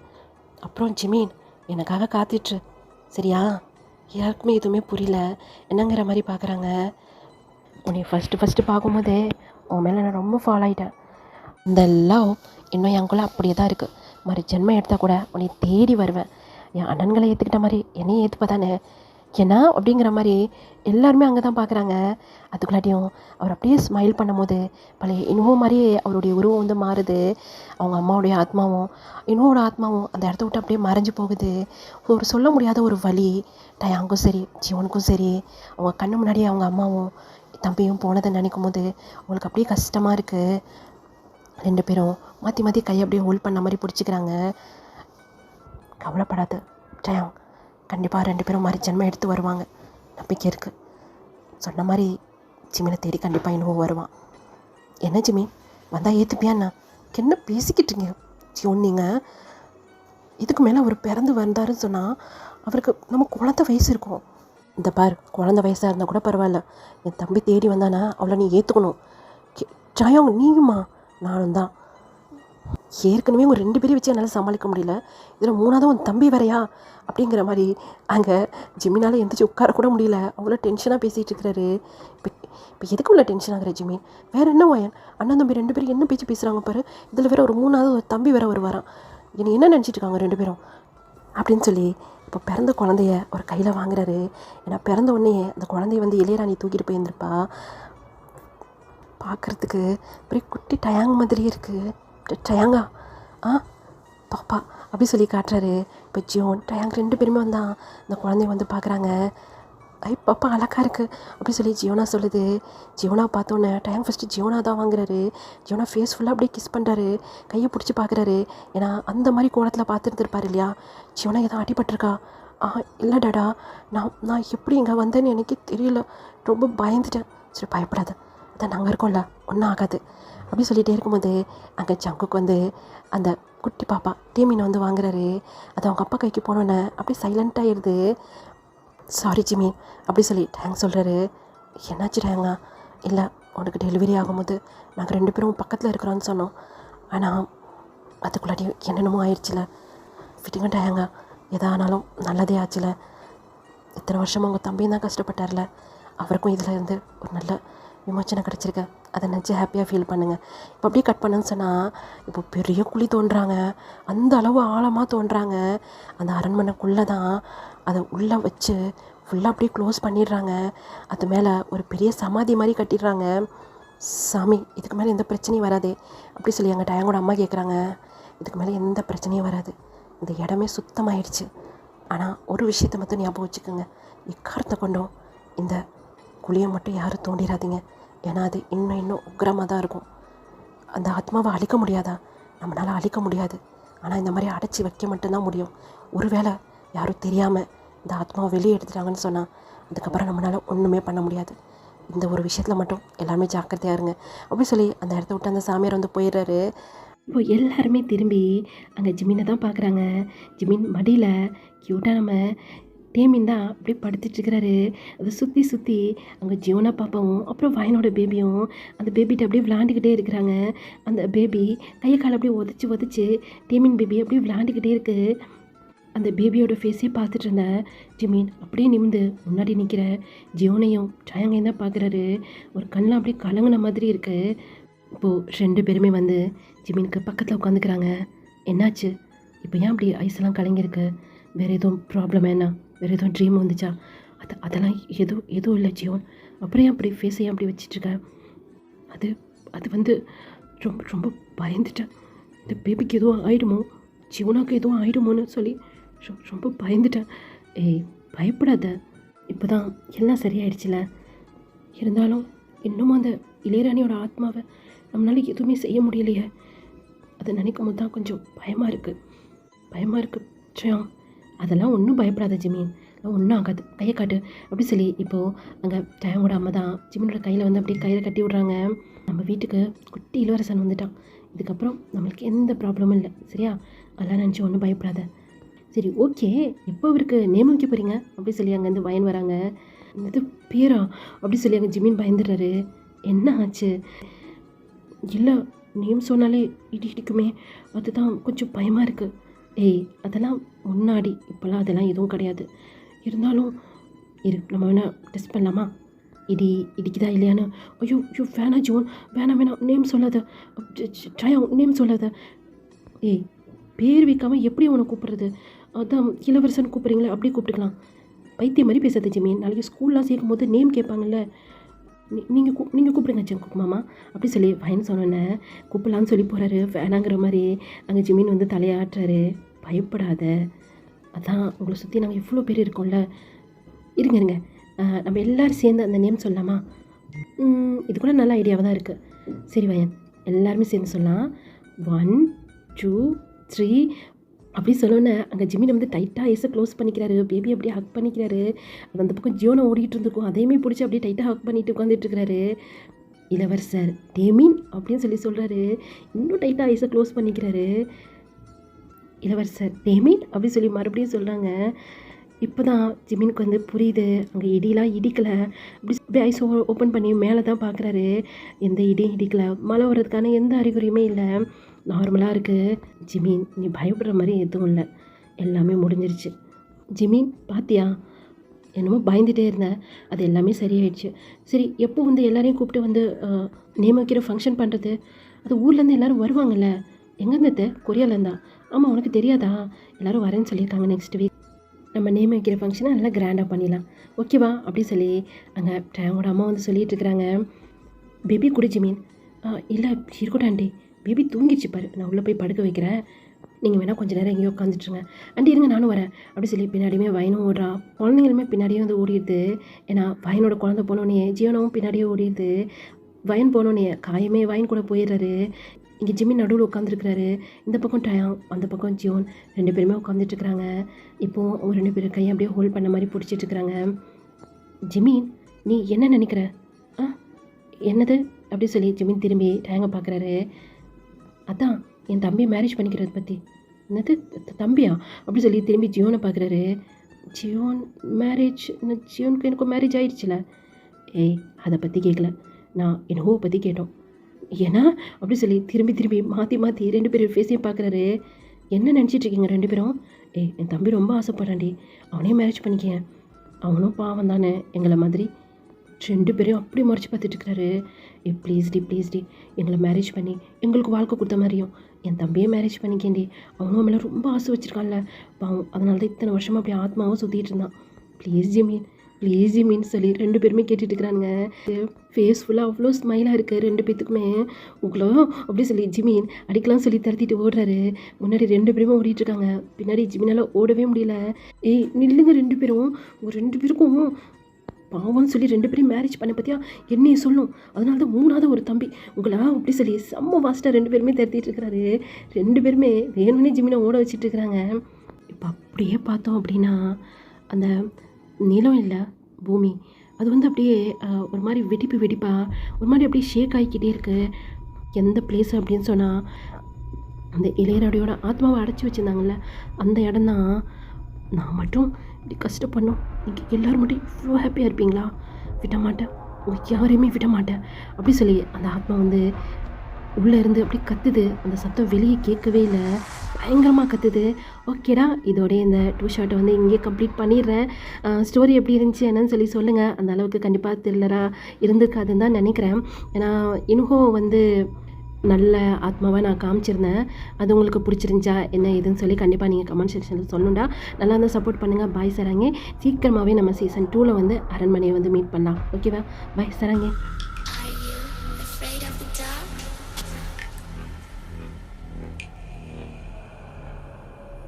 அப்புறம் ஜிமீன் எனக்காக காத்துட்ரு சரியா? யாருக்குமே எதுவுமே புரியல, என்னங்கிற மாதிரி பார்க்குறாங்க. உன்னை ஃபஸ்ட்டு பார்க்கும்போதே உன் மேலே நான் ரொம்ப ஃபாலோ ஆகிட்டேன். இந்த லவ் இன்னும் என் கூட அப்படியே தான் இருக்குது. மாதிரி ஜென்மம் எடுத்தால் கூட உன்னை தேடி வருவேன். என் அண்ணன்களை ஏற்றுக்கிட்ட மாதிரி என்னையும் ஏற்றுப்பா தானே ஏன்னா அப்படிங்கிற மாதிரி எல்லாருமே அங்கே தான் பார்க்குறாங்க. அதுக்குள்ளாட்டியும் அவர் அப்படியே ஸ்மைல் பண்ணும்போது பழைய இனுவோ மாதிரியே அவருடைய உருவம் வந்து மாறுது. அவங்க அம்மாவுடைய ஆத்மாவும் இனுவோட ஆத்மாவும் அந்த இடத்த விட்டு அப்படியே மறைஞ்சு போகுது. ஒரு சொல்ல முடியாத ஒரு வலி டயாங்கும் சரி ஜீவனுக்கும் சரி. அவங்க கண்ணு முன்னாடியே அவங்க அம்மாவும் தம்பியும் போனதை நினைக்கும் போது அவங்களுக்கு அப்படியே கஷ்டமாக இருக்குது. 2 பேரும் மாற்றி மாற்றி கையை அப்படியே ஹோல்ட் பண்ண மாதிரி பிடிச்சிக்கிறாங்க. கவலைப்படாது டயாங், கண்டிப்பாக 2 பேரும் மாதிரி ஜென்மம் எடுத்து வருவாங்க, நம்பிக்கை இருக்குது. சொன்ன மாதிரி ஜிமினை தேடி கண்டிப்பாக இன்னும் வருவான். என்ன ஜிமி வந்தால் ஏற்றுப்பியாண்ணா என்ன பேசிக்கிட்டீங்க ஜியோன்? நீங்கள் இதுக்கு மேலே அவர் பிறந்து வந்தாருன்னு சொன்னால் அவருக்கு நம்ம குழந்தை வயசு இருக்கும். இந்த பார், குழந்தை வயசாக இருந்தால் கூட பரவாயில்ல, என் தம்பி தேடி வந்தானே அவளை நீ ஏற்றுக்கணும். ஜாயோங், நீயுமா? நானும் தான். ஏற்கனவே உங்கள் 2 பேரையும் வச்சு என்னால் சமாளிக்க முடியல, இதில் 3ஆவது உன் தம்பி வரையா அப்படிங்கிற மாதிரி அங்கே ஜிமினால் எந்திரிச்சு உட்காரக்கூட முடியல. அவ்வளோ டென்ஷனாக பேசிகிட்டு இருக்கிறாரு. இப்போ எதுக்கு உள்ள டென்ஷன் ஆகிற ஜிமின்? வேறு என்ன வயன்? அண்ணன் தம்பி 2 பேரும் என்ன பேச்சு பேசுகிறாங்க பாரு. இதில் வேறு ஒரு 3ஆவது ஒரு தம்பி வேறு வருவாராம். என்னை என்ன நினச்சிட்டு இருக்காங்க 2 பேரும் அப்படின்னு சொல்லி இப்போ பிறந்த குழந்தைய ஒரு கையில் வாங்குறாரு. ஏன்னா பிறந்த உடனே அந்த குழந்தைய வந்து இளையராணி தூக்கிட்டு போயிருந்திருப்பா. பார்க்குறதுக்கு அப்படியே குட்டி டயாங் மாதிரியே இருக்குது. டயாங்கா பாப்பா அப்படி சொல்லி காட்டுறாரு. இப்போ ஜியோன் டயாங் 2 பேருமே வந்தான் அந்த குழந்தைய வந்து பார்க்குறாங்க. பாப்பா அழகா இருக்குது அப்படி சொல்லி ஜியோனா சொல்லுது. ஜியோனா பார்த்தோன்னே டயாங் ஃபஸ்ட்டு ஜியோனா தான் வாங்குறாரு. ஜியோனா ஃபேஸ் ஃபுல்லாக அப்படியே கிஸ் பண்ணுறாரு, கையை பிடிச்சி பார்க்குறாரு. ஏன்னா அந்த மாதிரி கோலத்தில் பார்த்துருந்துருப்பார் இல்லையா. ஜியோனா எதாவது அடிபட்டிருக்கா? இல்லை டாடா, நான் எப்படி இங்கே வந்தேன்னு எனக்கே தெரியல, ரொம்ப பயந்துட்டேன். சரி பயப்படாத, அதான் நாங்கள் இருக்கோம்ல, ஒன்றும் ஆகாது அப்படி சொல்லிகிட்டே இருக்கும்போது அங்கே ஜங்குக்கு வந்து அந்த குட்டி பாப்பா டேமினை வந்து வாங்குறாரு. அது அவங்க அப்பா கைக்கு போனோன்னே அப்படியே சைலண்ட்டாகிடுது. சாரி ஜிமி அப்படி சொல்லி டேங்க் சொல்கிறாரு. என்னாச்சு டேங்கா? இல்லை, உனக்கு டெலிவரி ஆகும்போது நாங்கள் 2 பேரும் பக்கத்தில் இருக்கிறோன்னு சொன்னோம், ஆனால் அதுக்குள்ளாடி என்னென்னமோ ஆயிடுச்சுல. விட்டுங்க டேங்கா, எதானாலும் நல்லதே ஆச்சுல. இத்தனை வருஷமாக உங்கள் தம்பியும் தான் கஷ்டப்பட்டார்ல, அவருக்கும் இதில் இருந்து ஒரு நல்ல விமோச்சனம் கிடச்சிருக்கு. அதை நினச்சி ஹாப்பியாக ஃபீல் பண்ணுங்கள். இப்போ அப்படியே கட் பண்ணுன்னு சொன்னால் இப்போ பெரிய குழி தோன்றுறாங்க. அந்த அளவு ஆழமாக தோன்றுறாங்க. அந்த அரண்மனைக்குள்ளே தான் அதை உள்ளே வச்சு ஃபுல்லாக அப்படியே க்ளோஸ் பண்ணிடுறாங்க. அது மேலே ஒரு பெரிய சமாதி மாதிரி கட்டிடுறாங்க. சாமி, இதுக்கு மேலே எந்த பிரச்சனையும் வராதே அப்படி சொல்லி எங்கள் டயங்கோட அம்மா கேட்குறாங்க. இதுக்கு மேலே எந்த பிரச்சனையும் வராது, இந்த இடமே சுத்தமாயிடுச்சு. ஆனால் ஒரு விஷயத்தை மட்டும் ஞாபகம் வச்சுக்கோங்க, எக்காரத்தை கொண்டோம் இந்த குழியை மட்டும் யாரும் தோண்டிடாதீங்க. ஏன்னா அது இன்னும் உக்கிரமாக தான் இருக்கும். அந்த ஆத்மாவை அழிக்க முடியாதா? நம்மளால் அழிக்க முடியாது, ஆனால் இந்த மாதிரி அடைச்சி வைக்க மட்டும்தான் முடியும். ஒருவேளை யாரும் தெரியாமல் இந்த ஆத்மாவை வெளியே எடுத்துட்டாங்கன்னு சொன்னால் அதுக்கப்புறம் நம்மளால் ஒன்றுமே பண்ண முடியாது. இந்த ஒரு விஷயத்தில் மட்டும் எல்லாருமே ஜாக்கிரதையாக இருங்க அப்படி சொல்லி அந்த இடத்த விட்டு அந்த சாமியார் வந்து போயிடுறாரு. இப்போ எல்லாருமே திரும்பி அங்கே ஜிமினை தான் பார்க்குறாங்க. ஜிமின் மடியில் க்யூட்டாக நம்ம டேமின் தான் அப்படியே படுத்துட்ருக்கிறாரு. அதை சுற்றி சுற்றி அங்கே ஜியோனா பாப்பாவும் அப்புறம் வயனோட பேபியும் அந்த பேபிகிட்ட அப்படியே விளாண்டுக்கிட்டே இருக்கிறாங்க. அந்த பேபி கையை காலை அப்படியே உதச்சி டேமின் பேபி அப்படியே விளாண்டுக்கிட்டே இருக்குது. அந்த பேபியோட ஃபேஸே பார்த்துட்டு இருந்தேன் ஜிமின் அப்படியே நிமிந்து முன்னாடி நிற்கிற ஜியோனையும் சாயங்கையும் தான் பார்க்குறாரு. ஒரு கண்ணெலாம் அப்படியே கலங்கின மாதிரி இருக்குது. இப்போது 2 பேருமே வந்து ஜிமினுக்கு பக்கத்தில் உட்காந்துக்கிறாங்க. என்னாச்சு இப்போ? ஏன் அப்படி ஐஸெல்லாம் கலங்கியிருக்கு? வேறு எதுவும் ப்ராப்ளம் என்ன? வேறு எதுவும் ட்ரீம் வந்துச்சா? அதெல்லாம் எதுவும் இல்லை ஜியோன். அப்புறம் அப்படி ஃபேஸையும் அப்படி வச்சிட்ருக்கேன். அது வந்து ரொம்ப ரொம்ப பயந்துட்டேன். இந்த பேபிக்கு எதுவும் ஆகிடுமோ, ஜியோனாக்கு எதுவும் ஆகிடுமோன்னு சொல்லி ரொம்ப பயந்துட்டேன். ஏய் பயப்படாத, இப்போ தான் எல்லாம் சரியாயிடுச்சுல. இருந்தாலும் இன்னமும் அந்த இளையராணியோட ஆத்மாவை நம்மளால் எதுவுமே செய்ய முடியலையே. அதை நினைக்கும் போது தான் கொஞ்சம் பயமாக இருக்குது ஜெயம். அதெல்லாம் ஒன்றும் பயப்படாத ஜிமின், ஒன்றும் ஆகாது, கையை காட்டு அப்படி சொல்லி இப்போது அங்கே டயங்கோட அம்மா தான் ஜிமினோட கையில் வந்து அப்படியே கையில் கட்டி விட்றாங்க. நம்ம வீட்டுக்கு குட்டி இளவரசன் வந்துட்டான், இதுக்கப்புறம் நம்மளுக்கு எந்த ப்ராப்ளமும் இல்லை, சரியா? அதெல்லாம் நினச்சி ஒன்றும் பயப்படாத. சரி ஓகே, எப்போ அவருக்கு நேம் வைக்க போகிறீங்க அப்படி சொல்லி அங்கேருந்து வயன் வராங்க. இது பேரா அப்படி சொல்லி அங்கே ஜிமின் பயந்துடுறாரு. என்ன ஆச்சு? இல்லை, நேம் சொன்னாலே இடிக்குமே, அதுதான் கொஞ்சம் பயமாக இருக்குது. ஏய் அதெல்லாம் முன்னாடி, இப்போல்லாம் அதெல்லாம் எதுவும் கிடையாது. இருந்தாலும் நம்ம வேணால் டெஸ்ட் பண்ணலாமா? இடிக்குதா இல்லையான்னு? ஐயோ வேணாம் ஜோன், வேணாம் நேம் சொல்லாத, நேம் சொல்லாத. ஏய் பேர் வைக்காமல் எப்படி உன்னை கூப்பிட்றது? அதான் இளவரசன் கூப்பிட்றீங்களே, அப்படியே கூப்பிட்டுக்கலாம். பைத்தியம் மாதிரி பேசாத ஜிமின், நாளைக்கு ஸ்கூல்லாம் சேர்க்கும் போது நேம் கேட்பாங்கல்ல. நீங்கள் கூப்பிடுங்க ஜங்குக் மாமா அப்படி சொல்லி வயன் சொன்னோன்னே கூப்பிடலான்னு சொல்லி போகிறாரு. வேணாங்கிற மாதிரி அங்கே ஜிமின் வந்து தலையாட்டுறாரு. பயப்படாத, அதான் உங்களை சுற்றி நாங்கள் இவ்வளோ பேர் இருக்கோம்ல. இருங்க நம்ம எல்லோரும் சேர்ந்து அந்த நேம் சொல்லலாமா? இது கூட நல்ல ஐடியாவாக தான் இருக்குது. சரி வயன், எல்லாருமே சேர்ந்து சொல்லலாம். 1 2 3 அப்படி சொன்னோன்னே அங்கே ஜிமின் வந்து டைட்டாக ஐஸை க்ளோஸ் பண்ணிக்கிறாரு. பேபி அப்படியே ஹக் பண்ணிக்கிறாரு. அது அந்த பக்கம் ஜியோனை ஓடிட்டு இருந்திருக்கும், அதையுமே பிடிச்சி அப்படியே டைட்டாக ஹக் பண்ணிட்டு உட்காந்துட்டு இருக்கிறாரு. இளவரசர் டேமின் அப்படின்னு சொல்லி சொல்கிறாரு. இன்னும் டைட்டாக ஐஸை க்ளோஸ் பண்ணிக்கிறாரு. இளவரசர் டேமின் அப்படின்னு சொல்லி மறுபடியும் சொல்கிறாங்க. இப்போ தான் ஜிமினுக்கு வந்து புரியுது, அங்கே இடிலாம் இடிக்கலை. அப்படி ஐஸ் ஓப்பன் பண்ணி மேலே தான் பார்க்குறாரு. எந்த இடியும் இடிக்கலை, மழை வர்றதுக்கான எந்த அறிகுறியுமே இல்லை, நார்மலாக இருக்குது. ஜிமின், நீ பயப்படுற மாதிரி எதுவும் இல்லை, எல்லாமே முடிஞ்சிருச்சு. ஜிமின் பாத்தியா, என்னமோ பயந்துகிட்டே இருந்தேன், அது எல்லாமே சரியாயிடுச்சு. சரி, எப்போ வந்து எல்லாரையும் கூப்பிட்டு வந்து நியமிக்கிற ஃபங்க்ஷன் பண்ணுறது? அது ஊர்லேருந்து எல்லோரும் வருவாங்கள்ல. எங்கேருந்து? கொரியாலேருந்தா? ஆமாம், உனக்கு தெரியாதா? எல்லோரும் வரேன்னு சொல்லியிருக்காங்க நெக்ஸ்ட் வீக். நம்ம நேம் வைக்கிற ஃபங்க்ஷனை நல்லா கிராண்டாக பண்ணிடலாம், ஓகேவா அப்படின்னு சொல்லி அங்கே டேங்கோட அம்மா வந்து சொல்லிகிட்டு இருக்கிறாங்க. பேபி குடி ஜிமின். இல்லை இருக்கட்டும் ஆண்டி, பேபி தூங்கிடுச்சு பாரு, நான் உள்ளே போய் படுக்க வைக்கிறேன், நீங்கள் வேணால் கொஞ்சம் நேரம் எங்கேயோ உட்காந்துட்ருங்க. ஆண்டி இருங்க, நானும் வரேன் அப்படி சொல்லி பின்னாடியுமே வயனும் ஓடுறா. குழந்தைங்களுமே பின்னாடியே வந்து ஓடிடுது. ஏன்னா வயனோட குழந்தை போனோடனே ஜீவனாவும் பின்னாடியே ஓடிடுது. வயன் போனோடனே காயமே வயன் கூட போயிடுறாரு. இங்கே ஜிமின் நடுவில் உட்காந்துருக்குறாரு. இந்த பக்கம் டயாங், அந்த பக்கம் ஜியோன், 2 பேருமே உட்காந்துட்ருக்குறாங்க. இப்போது ஒரு 2 பேர் கையை அப்படியே ஹோல்ட் பண்ண மாதிரி பிடிச்சிட்ருக்குறாங்க. ஜிமின், நீ என்ன நினைக்கிற? என்னது அப்படி சொல்லி ஜிமின் திரும்பி டயாங்கை பார்க்குறாரு. அதான் என் தம்பியை மேரேஜ் பண்ணிக்கிறது பற்றி. என்னது தம்பியா அப்படி சொல்லி திரும்பி ஜியோனை பார்க்குறாரு. Zion marriage? ஜியோனுக்கு எனக்கும் மேரேஜ் ஆயிடுச்சுல. ஏய், அதை பற்றி கேட்கல, நான் என்னவோ பற்றி கேட்டோம். ஏன்னா அப்படி சொல்லி திரும்பி மாற்றி 2 பேர் ஃபேஸையும் பார்க்குறாரு. என்ன நினச்சிட்ருக்கீங்க 2 பேரும்? ஏய், என் தம்பி ரொம்ப ஆசைப்பட்றான்டி, அவனே மேரேஜ் பண்ணிக்க. அவனும் பாவம் தானே எங்களை மாதிரி. 2 பேரையும் அப்படி முறைச்சி பார்த்துட்ருக்குறாரு. ப்ளீஸ்டி எங்களை மேரேஜ் பண்ணி எங்களுக்கு வாழ்க்கை கொடுத்த மாதிரியும் என் தம்பியே மேரேஜ் பண்ணிக்கேண்டி. அவனும் மேலே ரொம்ப ஆசை வச்சுருக்கான்ல பாவம், அதனால தான் இத்தனை வருஷமாக அப்படி ஆத்மாவும் சுற்றிட்டு இருந்தான். ப்ளீஸ் ஜிமின்னு சொல்லி 2 பேருமே கேட்டுட்டு இருக்கிறாங்க. ஃபேஸ் ஃபுல்லாக அவ்வளோ ஸ்மைலாக இருக்குது 2 பேத்துக்குமே. உங்களோ அப்படி சொல்லி ஜிமின் அடிக்கலாம் சொல்லி தரத்திட்டு ஓடுறாரு. முன்னாடி 2 பேருமே ஓடிட்டுருக்காங்க, பின்னாடி ஜிமினால் ஓடவே முடியல. ஏய் நில்லுங்க 2 பேரும், உங்கள் 2 பேருக்கும் பாவம்னு சொல்லி 2 பேரையும் மேரேஜ் பண்ண பற்றியா என்னையை சொல்லும். அதனால தான் 3ஆவது ஒரு தம்பி உங்களா அப்படி சொல்லி செம்ம வாஸ்ட்டாக 2 பேருமே தரத்திட்டு இருக்கிறாரு. 2 பேருமே வேணும்னே ஜிமினை ஓட வச்சுட்டு இருக்கிறாங்க. இப்போ அப்படியே பார்த்தோம் அப்படின்னா அந்த நிலம் இல்லை பூமி, அது வந்து அப்படியே ஒரு மாதிரி வெடிப்பாக ஒரு மாதிரி அப்படியே ஷேக் ஆகிக்கிட்டே இருக்குது. எந்த பிளேஸ் அப்படின்னு சொன்னால் அந்த இளையராடியோட ஆத்மாவை அடைச்சி வச்சுருந்தாங்கல்ல, அந்த இடம் தான். நான் மட்டும் இப்படி கஷ்டப்படணும், நீங்கள் எல்லோரும் மட்டும் இவ்வளோ ஹாப்பியாக இருப்பீங்களா? விட மாட்டேன், யாரையுமே விட மாட்டேன் அப்படி சொல்லி அந்த ஆத்மா வந்து உள்ளே இருந்து அப்படி கத்துது. அந்த சத்தம் வெளியே கேட்கவே இல்லை, பயங்கரமாக கத்துது. ஓகேடா, இதோடய இந்த 2 ஷார்ட்டை வந்து இங்கே கம்ப்ளீட் பண்ணிடுறேன். ஸ்டோரி எப்படி இருந்துச்சு என்னன்னு சொல்லி சொல்லுங்கள். அந்த அளவுக்கு கண்டிப்பாக த்ரில்லராக இருந்திருக்காதுன்னு தான் நினைக்கிறேன். ஏன்னா இனுகோ வந்து நல்ல ஆத்மாவாக நான் காமிச்சிருந்தேன். அது உங்களுக்கு பிடிச்சிருந்துச்சா என்ன ஏதுன்னு சொல்லி கண்டிப்பாக நீங்கள் கமெண்ட் செக்ஷனில் சொல்லணும்டா. நல்லா இருந்தால் சப்போர்ட் பண்ணுங்கள். பாய் சராங்கே. சீக்கிரமாகவே நம்ம சீசன் 2ல் வந்து அரண்மனையை வந்து மீட் பண்ணலாம், ஓகேவா? பாய் சராங்கே.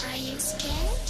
Are you scared?